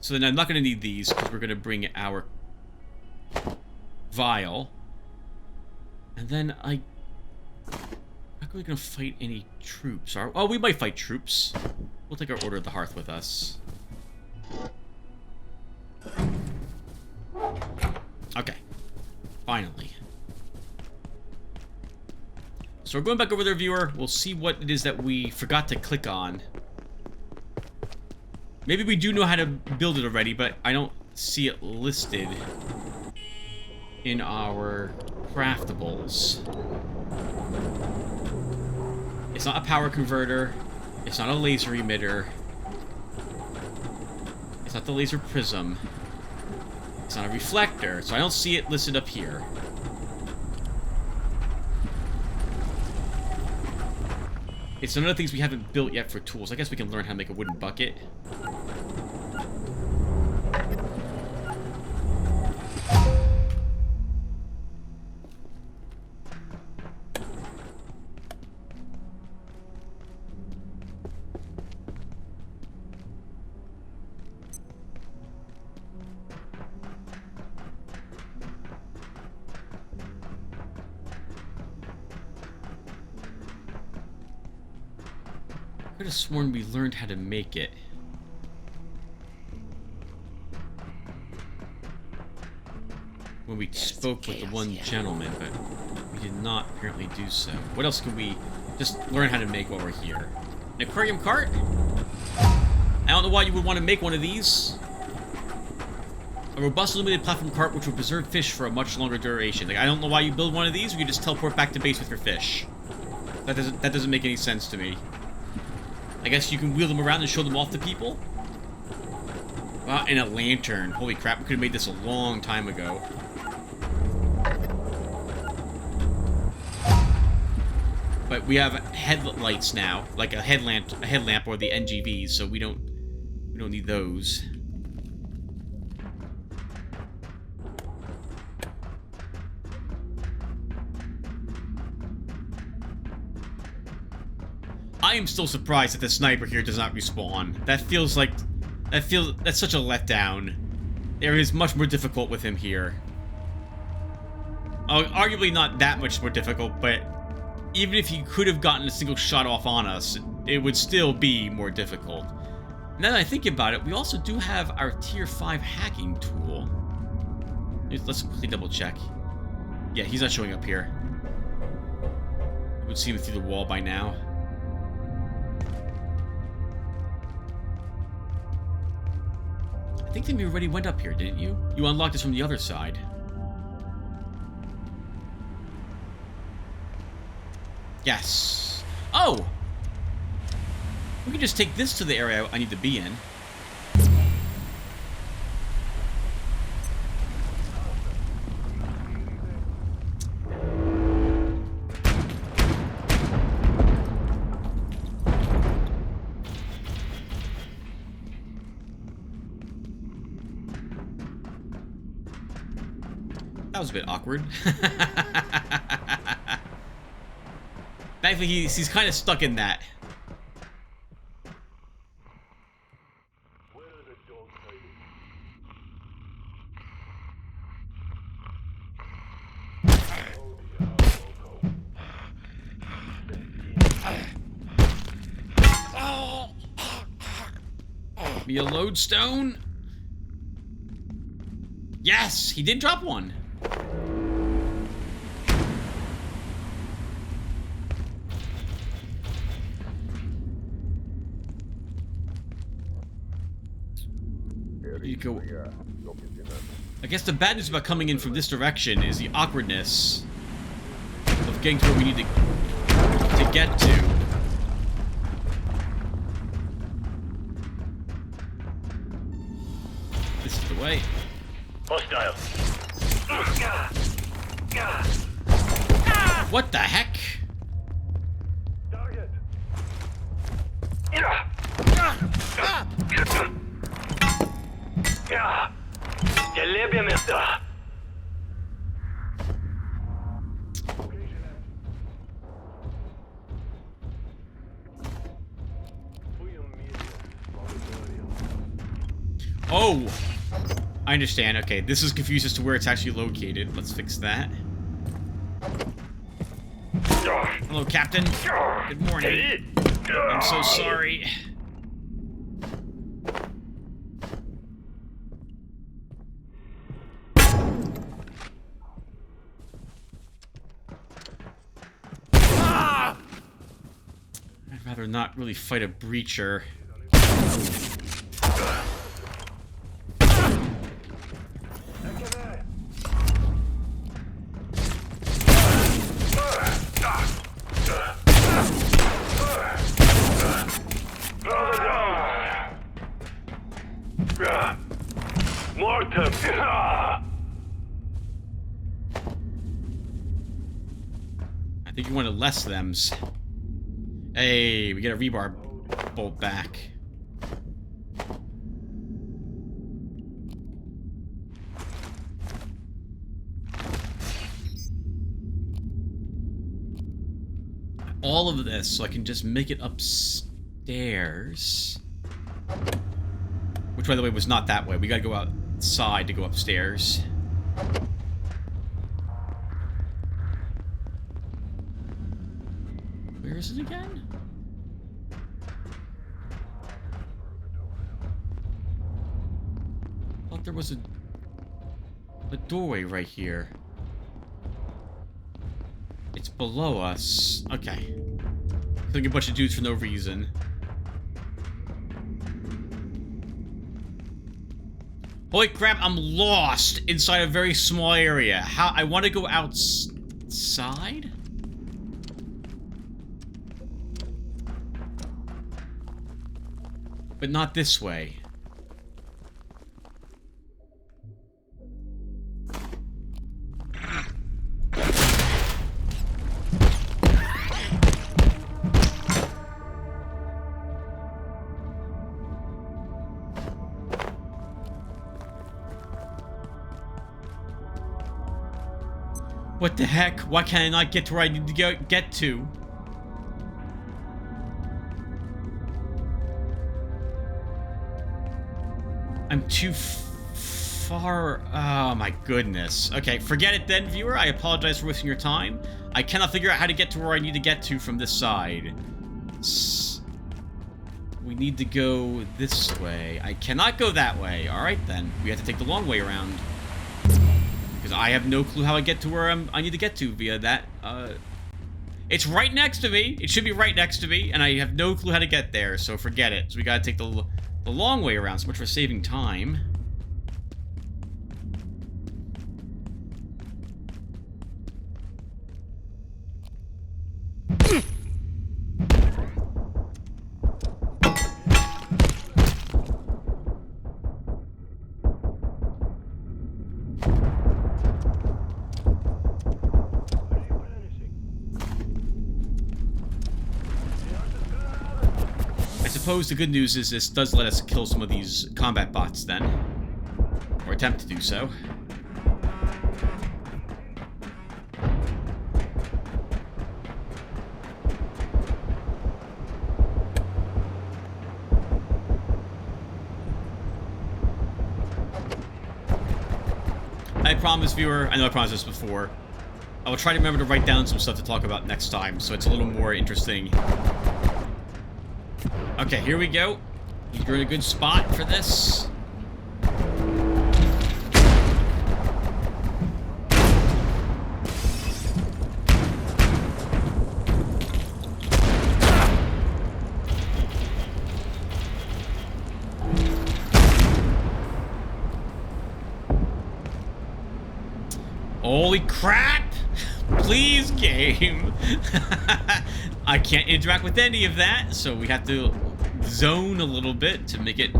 So then I'm not going to need these, because we're going to bring our vial. And then I'm not really going to fight any troops. Oh, we might fight troops. We'll take our Order of the Hearth with us. Okay. Finally. So we're going back over there, viewer. We'll see what it is that we forgot to click on. Maybe we do know how to build it already, but I don't see it listed in our craftables. It's not a power converter. It's not a laser emitter. It's not the laser prism. It's not a reflector, so I don't see it listed up here. It's none of the things we haven't built yet for tools. I guess we can learn how to make a wooden bucket. I could have sworn we learned how to make it. When we spoke with the one gentleman, but we did not apparently do so. What else can we just learn how to make while we're here? An aquarium cart? I don't know why you would want to make one of these. A robust illuminated platform cart which will preserve fish for a much longer duration. Like, I don't know why you build one of these. You can just teleport back to base with your fish. That doesn't make any sense to me. I guess you can wheel them around and show them off to people? And a lantern. Holy crap, we could have made this a long time ago. But we have headlights now, like a headlamp or the NGVs, so we don't need those. I am still surprised that the sniper here does not respawn. That's such a letdown. There is much more difficult with him here. Arguably not that much more difficult, but even if he could have gotten a single shot off on us, it would still be more difficult. Now that I think about it, we also do have our tier 5 hacking tool. Let's quickly double check. Yeah, he's not showing up here. You would see him through the wall by now. I think that you already went up here, didn't you? You unlocked this from the other side. Yes. Oh! We can just take this to the area I need to be in. That was a bit awkward. Thankfully, he's kind of stuck in that. Drop me a lodestone. Yes, he did drop one. You go. I guess the bad news about coming in from this direction is the awkwardness of getting to where we need to get to. This is the way. Hostile. What the heck? Target. Oh! I understand. Okay, this is confused as to where it's actually located. Let's fix that. Hello, Captain. Good morning. I'm so sorry. I'd rather not really fight a breacher. I think you wanted less thems. Hey, we get a rebar bolt back. All of this so I can just make it upstairs. Which, by the way, was not that way. We gotta go outside to go upstairs. Where is it again? I thought there was a doorway right here. It's below us. Okay. Killing a bunch of dudes for no reason. Holy crap, I'm lost inside a very small area. How? I want to go outside? But not this way. What the heck? Why can't I not get to where I need to get to? I'm too far. Oh my goodness. Okay, forget it then, viewer. I apologize for wasting your time. I cannot figure out how to get to where I need to get to from this side. We need to go this way. I cannot go that way. Alright then. We have to take the long way around. Because I have no clue how I get to where I need to get to via that. It's right next to me. It should be right next to me. And I have no clue how to get there. So forget it. So we gotta take the long way around. So much for saving time. I suppose the good news is this does let us kill some of these combat bots then. Or attempt to do so. I promise, viewer, I know I promised this before, I will try to remember to write down some stuff to talk about next time, so it's a little more interesting. Okay, here we go. You're in a good spot for this. Holy crap! Please, game. I can't interact with any of that, so we have to zone a little bit to make it.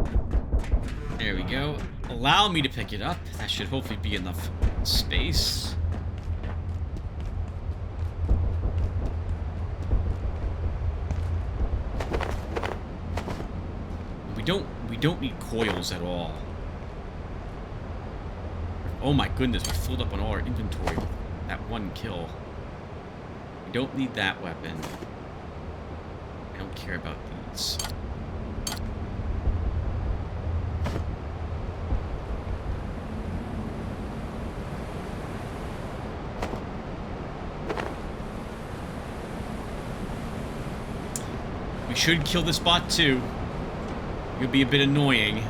There we go. Allow me to pick it up. That should hopefully be enough space. We don't need coils at all. Oh my goodness, we filled up on all our inventory with that one kill. We don't need that weapon. I don't care about these. We should kill this bot too. It could be a bit annoying.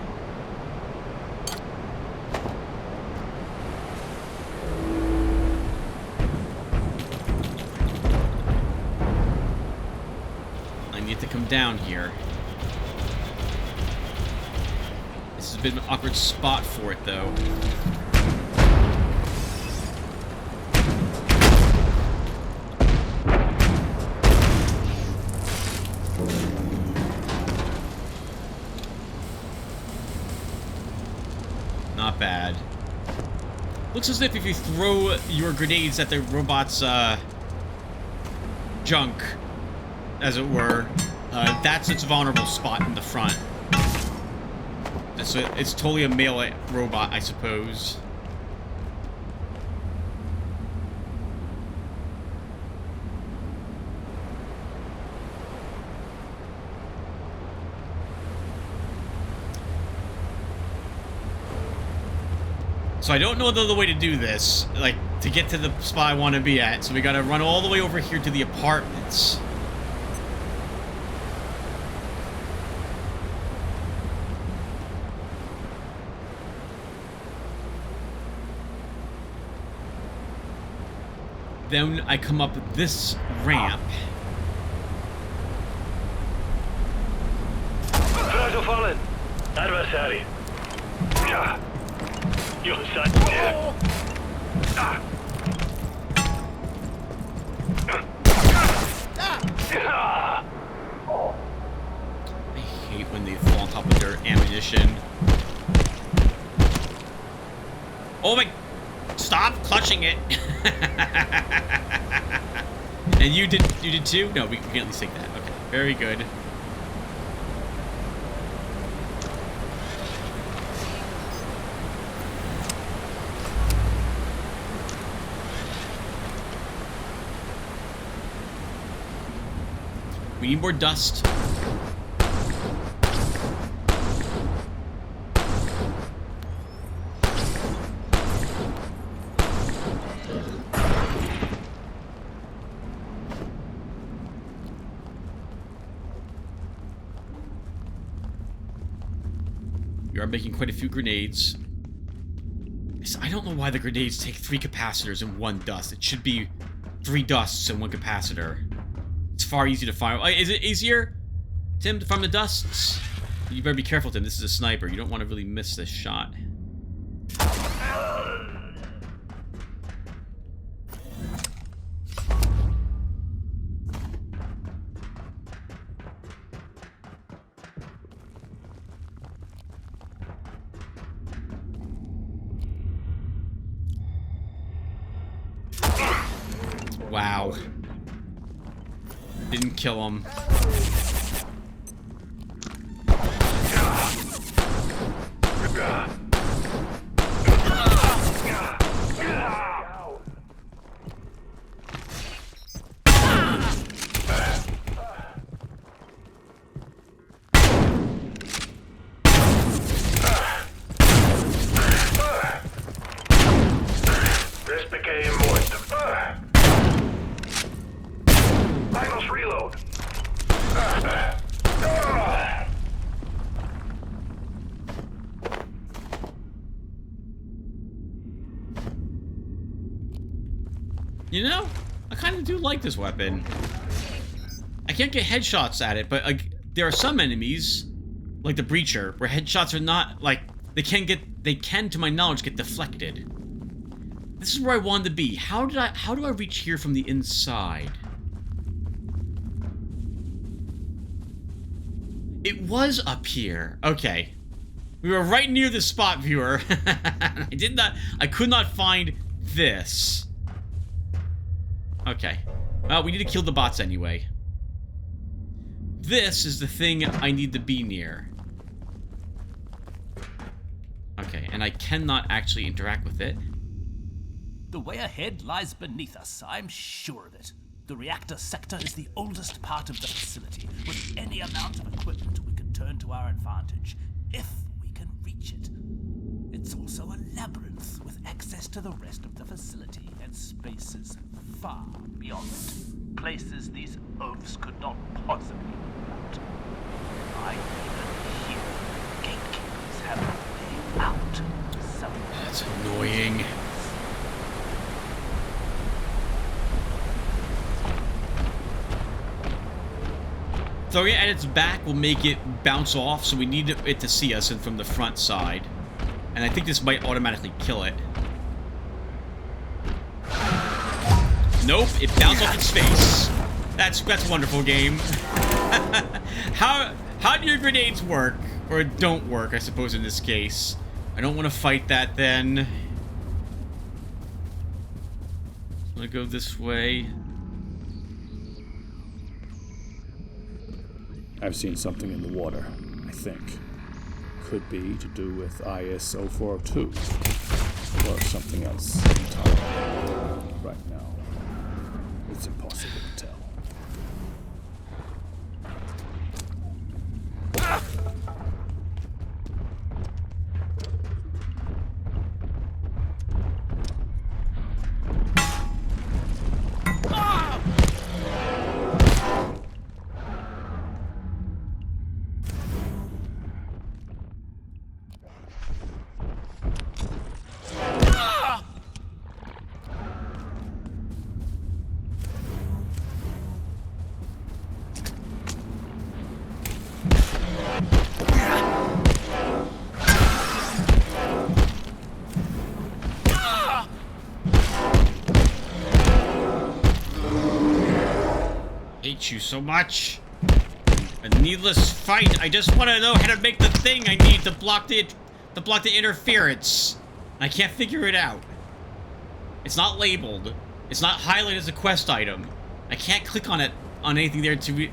Down here. This has been an awkward spot for it, though. Not bad. Looks as if you throw your grenades at the robot's junk, as it were, that's its vulnerable spot in the front. It's totally a melee robot, I suppose. So I don't know the other way to do this, like, to get to the spot I want to be at. So we gotta run all the way over here to the apartments. Then I come up this ramp. Fragile fallen. Adversary. Yeah. You son. I hate when they fall on top of their ammunition. Oh my... Stop clutching it. And you did too? No, we can at least take that. Okay, very good. We need more dust. We are making quite a few grenades. I don't know why the grenades take 3 capacitors and 1 dust. It should be 3 dusts and 1 capacitor. It's far easier to fire. Is it easier, Tim, to farm the dusts? You better be careful, Tim. This is a sniper. You don't want to really miss this shot. Wow. Didn't kill him. This became more. I must reload. You know, I kind of do like this weapon. I can't get headshots at it, but like there are some enemies, like the Breacher, where headshots are not like they can, to my knowledge, get deflected. This is where I wanted to be. How do I reach here from the inside? It was up here. Okay. We were right near the spot, viewer. I could not find this. Okay. Well, we need to kill the bots anyway. This is the thing I need to be near. Okay, and I cannot actually interact with it. The way ahead lies beneath us, I'm sure of it. The reactor sector is the oldest part of the facility, with any amount of equipment we can turn to our advantage, if we can reach it. It's also a labyrinth with access to the rest of the facility and spaces far beyond it. Places these oafs could not possibly move out. I even hear gatekeepers have a way out somewhere. That's annoying. Throwing it at its back will make it bounce off, so we need it to see us and from the front side. And I think this might automatically kill it. Nope, it bounced off its face. That's wonderful, game. How do your grenades work? Or don't work, I suppose, in this case. I don't want to fight that, then. I'm gonna go this way. I've seen something in the water, I think. Could be to do with IS-0402. Or something else entirely. Right now, it's impossible to tell. Hate you so much. A needless fight. I just want to know how to make the thing I need to block the interference. I can't figure it out. It's not labeled. It's not highlighted as a quest item. I can't click on it on anything there to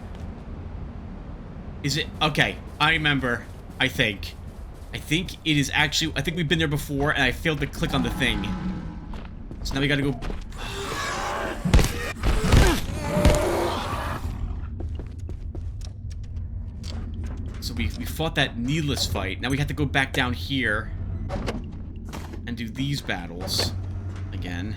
Is it okay? I remember. I think it is actually. I think we've been there before, and I failed to click on the thing. So now we gotta go. So we fought that needless fight. Now we have to go back down here and do these battles again.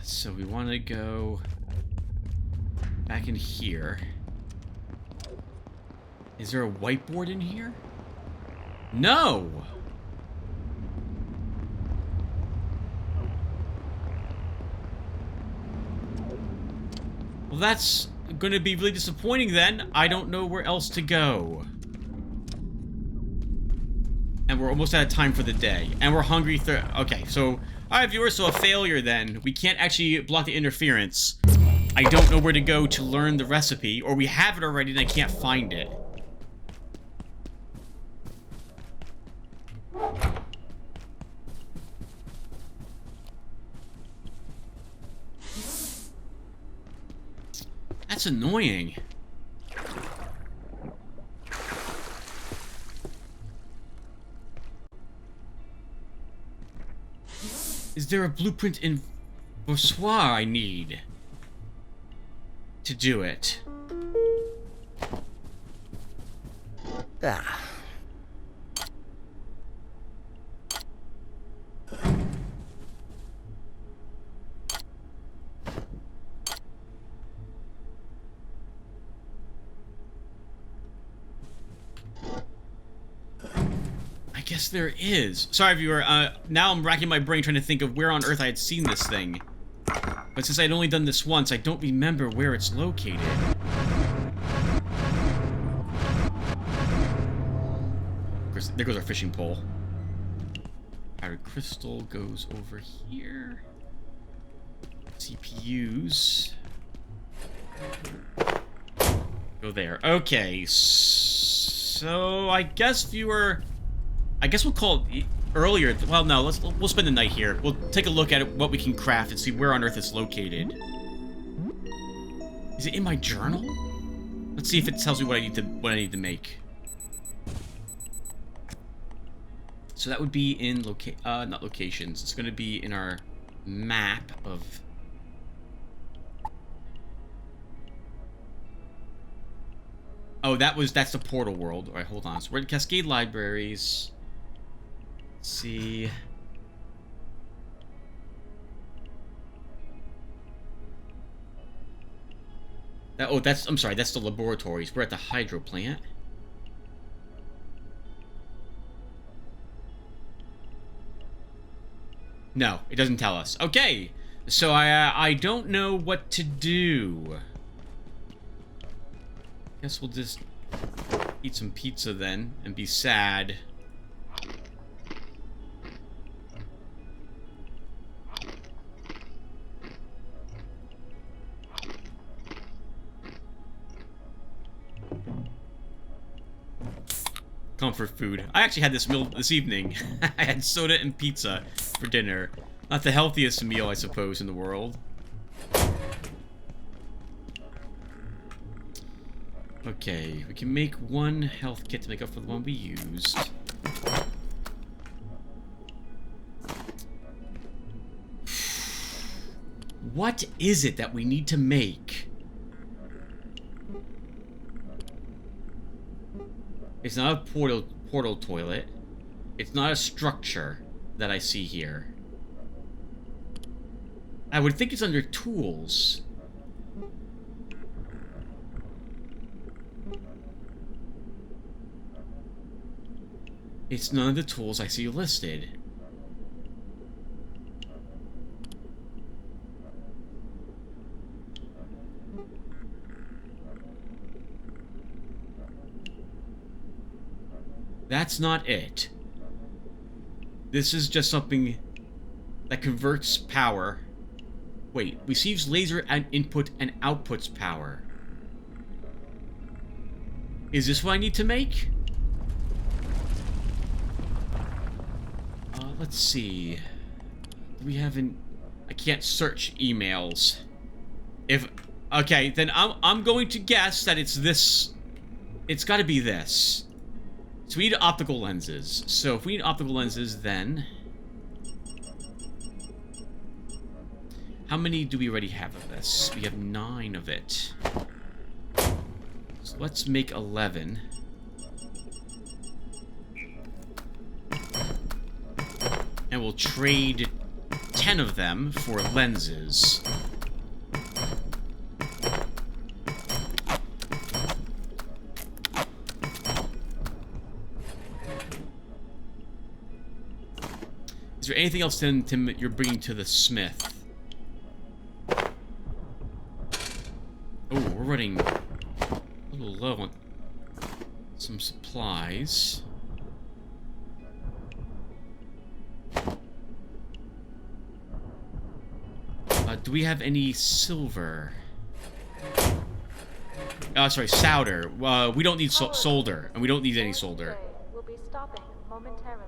So we want to go back in here. Is there a whiteboard in here? No! Well, that's going to be really disappointing then. I don't know where else to go. And we're almost out of time for the day. And we're hungry. Okay, so... Alright, viewers, so a failure then. We can't actually block the interference. I don't know where to go to learn the recipe, or we have it already and I can't find it. That's annoying. Is there a blueprint in Bossoir I need? to do it. Ah. I guess there is. Sorry, viewer. Now I'm racking my brain trying to think of where on Earth I had seen this thing. But since I'd only done this once, I don't remember where it's located. There goes our fishing pole. Powdered crystal goes over here. CPUs. Go there. Okay, so I guess viewer... I guess we'll call it earlier. Well, no, we'll spend the night here. We'll take a look at it, what we can craft, and see where on Earth it's located. Is it in my journal? Let's see if it tells me what I need to make. So that would be in not locations. It's going to be in our map of. Oh, that's the portal world. All right, hold on. So we're in Cascade Libraries. Let's see. I'm sorry, that's the laboratories. We're at the hydro plant. No, it doesn't tell us. Okay, so I don't know what to do. Guess we'll just eat some pizza then and be sad. Comfort food. I actually had this meal this evening. I had soda and pizza for dinner. Not the healthiest meal, I suppose, in the world. Okay, we can make one health kit to make up for the one we used. What is it that we need to make? It's not a portal toilet. It's not a structure that I see here. I would think it's under tools. It's none of the tools I see listed. That's not it. This is just something that converts power. Wait, receives laser and input and outputs power. Is this what I need to make? Let's see. We haven't... I can't search emails. Okay, then I'm going to guess that it's this... It's gotta be this. So we need optical lenses. So if we need optical lenses, then... How many do we already have of this? We have 9 of it. So let's make 11. And we'll trade 10 of them for lenses. Is there anything else, then, Tim, that you're bringing to the smith? Oh, we're running a little low on some supplies. Do we have any silver? Sorry, solder. We don't need solder, and we don't need any solder. We'll be stopping momentarily.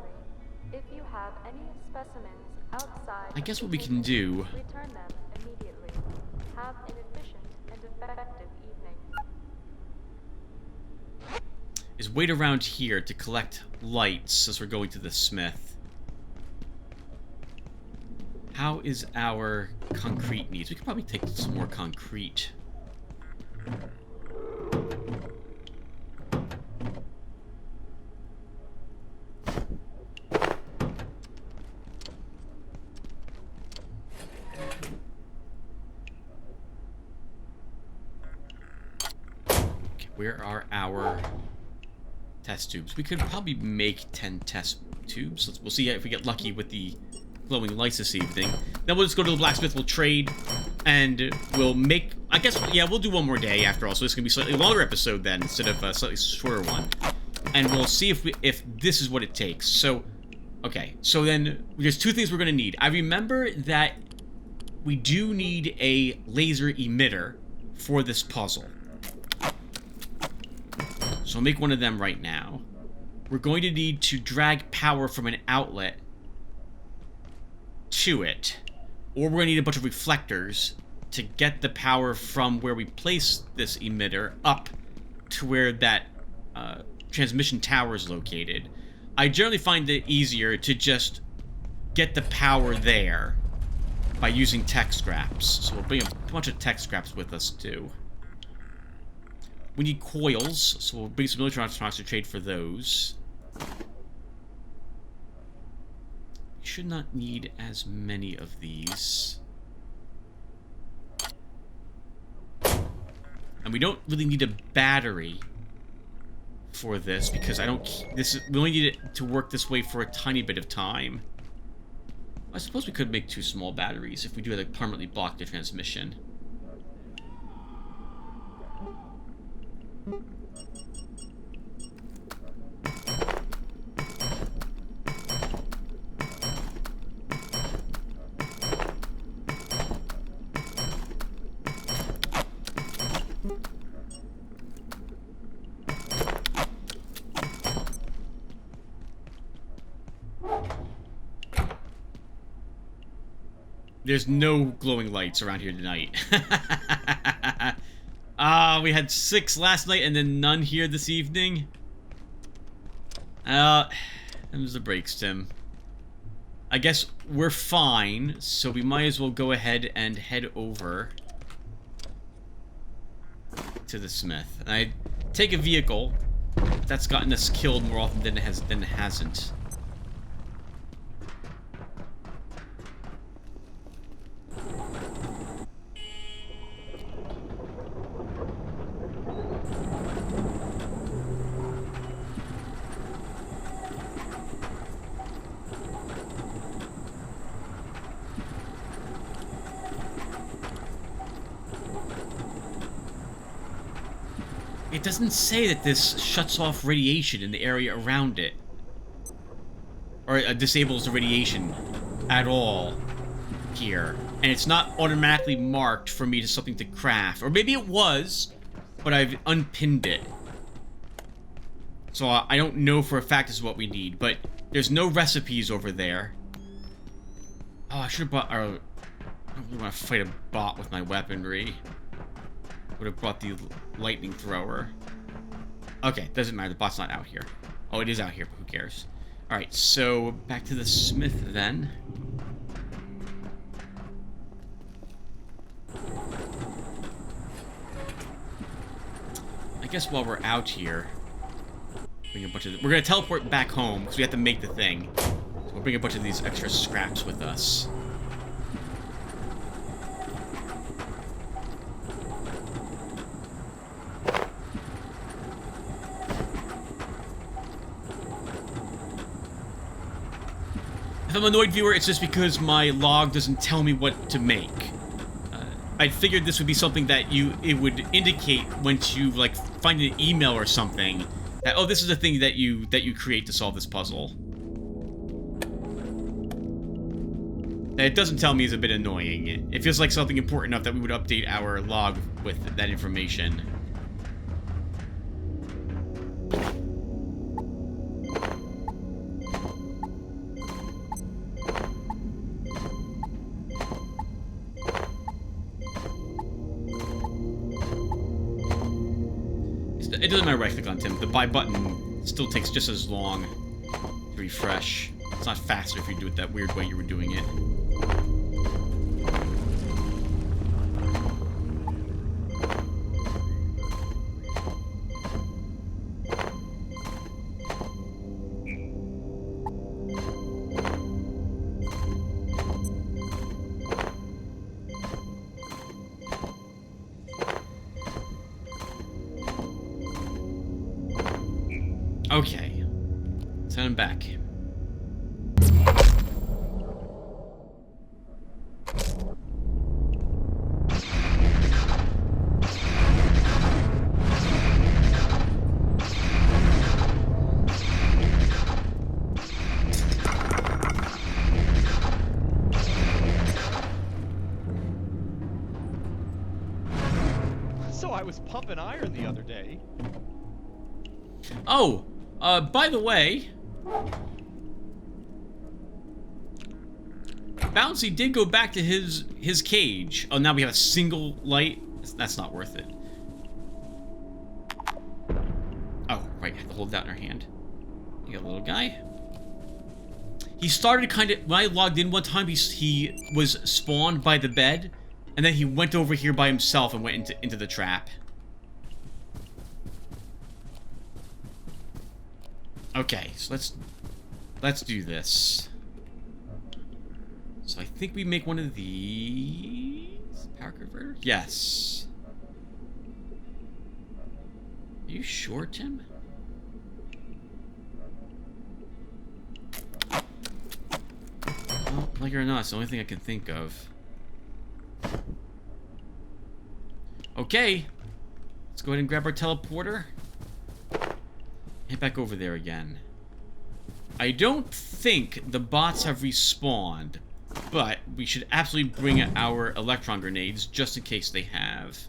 If you have any specimens outside, I guess what we can do... return them immediately. Have an efficient and effective evening. Is wait around here to collect lights as we're going to the smith. How is our concrete needs? We could probably take some more concrete. Where are our test tubes? We could probably make 10 test tubes. We'll see if we get lucky with the glowing lights this evening. Then we'll just go to the blacksmith, we'll trade, and we'll make... I guess, yeah, we'll do one more day after all, so it's going to be a slightly longer episode then, instead of a slightly shorter one. And we'll see if this is what it takes. So, okay, so then there's two things we're going to need. I remember that we do need a laser emitter for this puzzle. So I'll make one of them right now. We're going to need to drag power from an outlet to it. Or we're going to need a bunch of reflectors to get the power from where we place this emitter up to where that transmission tower is located. I generally find it easier to just get the power there by using tech scraps. So we'll bring a bunch of tech scraps with us too. We need coils, so we'll bring some electronics to trade for those. We should not need as many of these. And we don't really need a battery for this, because we only need it to work this way for a tiny bit of time. I suppose we could make 2 small batteries if we do like permanently block the transmission. There's no glowing lights around here tonight. We had 6 last night and then none here this evening. Them's the breaks, Tim. I guess we're fine, so we might as well go ahead and head over to the smith. And I take a vehicle that's gotten us killed more often than it hasn't. It doesn't say that this shuts off radiation in the area around it. Or disables the radiation at all here. And it's not automatically marked for me to something to craft. Or maybe it was, but I've unpinned it. So I don't know for a fact this is what we need. But there's no recipes over there. Oh, I should have brought... I don't really want to fight a bot with my weaponry. Would have brought the lightning thrower. Okay, doesn't matter. The bot's not out here. Oh, it is out here, but who cares? Alright, so back to the smith then. I guess while we're out here, bring a bunch of... We're going to teleport back home because we have to make the thing. So we'll bring a bunch of these extra scraps with us. If I'm annoyed, viewer, it's just because my log doesn't tell me what to make. I figured this would be something that it would indicate once you like find an email or something that, oh, this is the thing that you create to solve this puzzle. And it doesn't tell me is a bit annoying. It feels like something important enough that we would update our log with that information. It doesn't matter right click on Tim. The buy button still takes just as long to refresh. It's not faster if you do it that weird way you were doing it. Okay. Send him back. So I was pumping iron the other day. Oh, by the way, Bouncy did go back to his cage. Oh, now we have a single light. That's not worth it. Oh, right, have to hold that in our hand. You got a little guy. He started kind of, when I logged in one time, he was spawned by the bed, and then he went over here by himself and went into the trap. Okay, so let's do this. So I think we make one of these power converters. Yes. Are you sure, Tim? Well, like it or not, it's the only thing I can think of. Okay. Let's go ahead and grab our teleporter. Head back over there again. I don't think the bots have respawned, but we should absolutely bring our electron grenades just in case they have.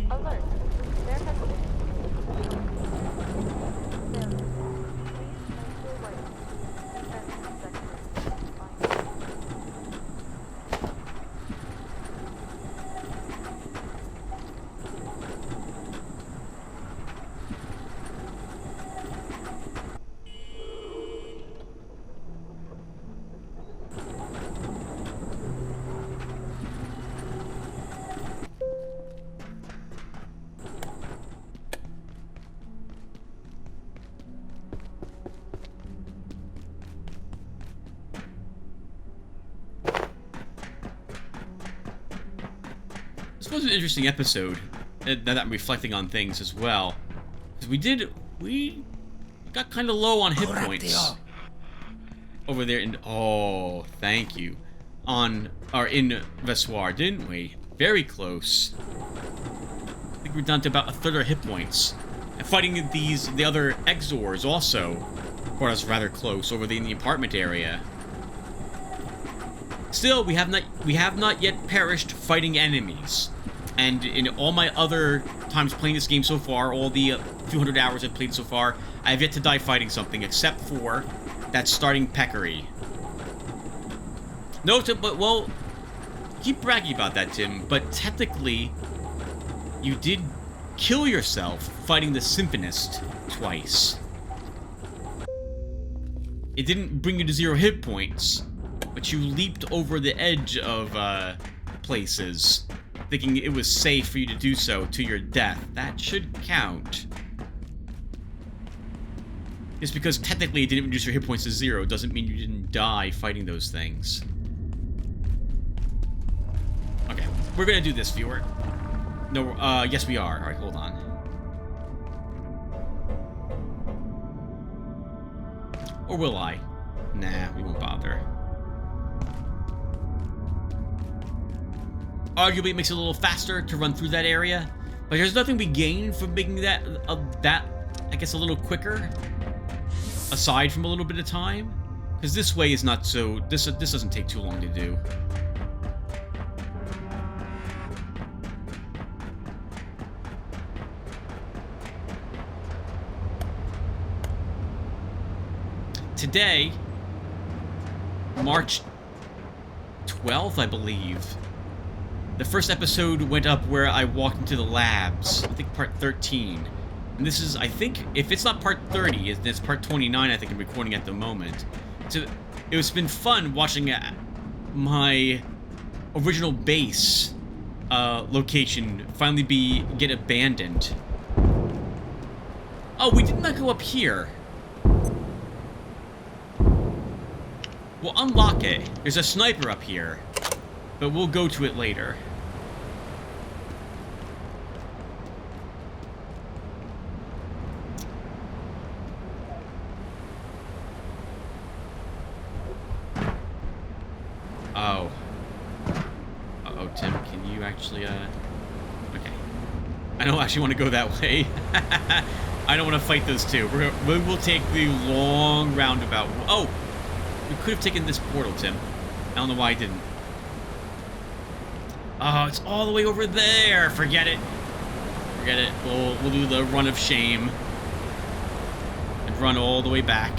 Alert. There has been. Failure. Please make your way to defense sector. This was an interesting episode, now that I'm reflecting on things as well. Because we got kind of low on hit points. Over there in, oh, thank you. In Vessoir, didn't we? Very close. I think we're down to about a third of our hit points. And fighting the other Exors also brought us rather close over in the apartment area. Still, we have not yet perished fighting enemies. And in all my other times playing this game so far, all the 200 hours I've played so far, I have yet to die fighting something, except for that starting peccary. No, but, well, keep bragging about that, Tim, but technically, you did kill yourself fighting the Symphonist twice. It didn't bring you to 0 hit points, but you leaped over the edge of places, thinking it was safe for you to do so to your death. That should count. Just because technically it didn't reduce your hit points to 0 doesn't mean you didn't die fighting those things. Okay, we're gonna do this, viewer. No, yes we are. Alright, hold on. Or will I? Nah, we won't bother. Arguably, it makes it a little faster to run through that area, but there's nothing we gain from making that, I guess, a little quicker, aside from a little bit of time, because this way is not so, this doesn't take too long to do. Today, March 12th, I believe, the first episode went up where I walked into the labs. I think part 13. And this is, I think, if it's not part 30, it's part 29, I think I'm recording at the moment. So it's been fun watching my original base location finally get abandoned. Oh, we did not go up here. We'll unlock it. There's a sniper up here, but we'll go to it later. Oh. Uh-oh, Tim, can you actually, okay. I don't actually want to go that way. I don't want to fight those two. We will take the long roundabout. Oh! We could have taken this portal, Tim. I don't know why I didn't. Oh, it's all the way over there. Forget it. Forget it. We'll do the run of shame. And run all the way back.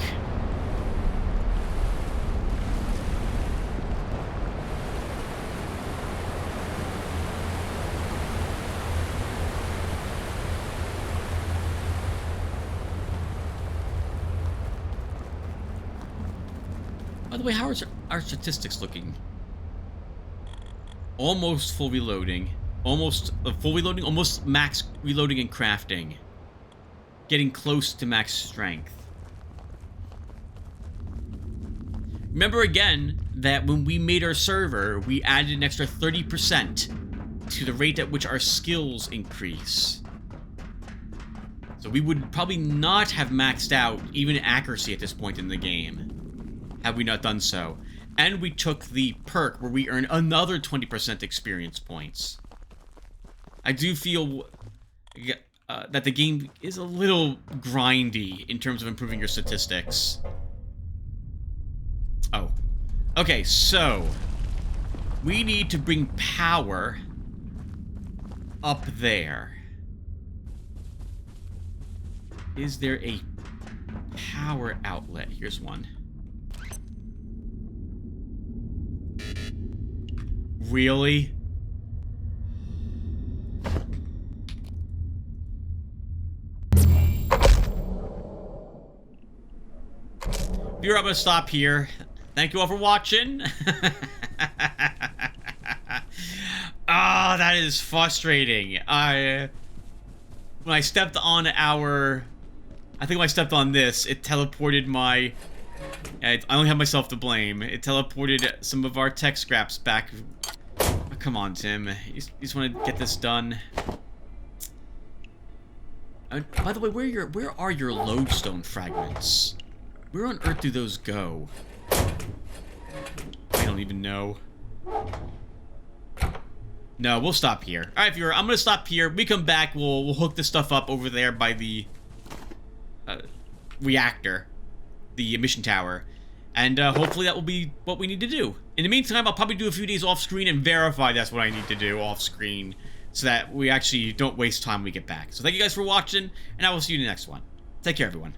By the way, how are our statistics looking? Almost full reloading. Almost full reloading. Almost max reloading and crafting. Getting close to max strength. Remember again that when we made our server, we added an extra 30% to the rate at which our skills increase. So we would probably not have maxed out even accuracy at this point in the game, had we not done so. And we took the perk where we earn another 20% experience points. I do feel that the game is a little grindy in terms of improving your statistics. Oh. Okay, so we need to bring power up there. Is there a power outlet? Here's one. Really? Viewer, I'm gonna stop here. Thank you all for watching. Ah, that is frustrating. When I stepped on our... I think when I stepped on this, it teleported my... I only have myself to blame. It teleported some of our tech scraps back. Oh, come on, Tim. You just want to get this done. By the way, where are your lodestone fragments? Where on earth do those go? I don't even know. No, we'll stop here. Alright, viewer, I'm gonna stop here. We come back, we'll hook this stuff up over there by the reactor. The emission tower. And hopefully that will be what we need to do. In the meantime, I'll probably do a few days off screen and verify that's what I need to do off screen, so that we actually don't waste time when we get back. So thank you guys for watching, and I will see you in the next one. Take care, everyone.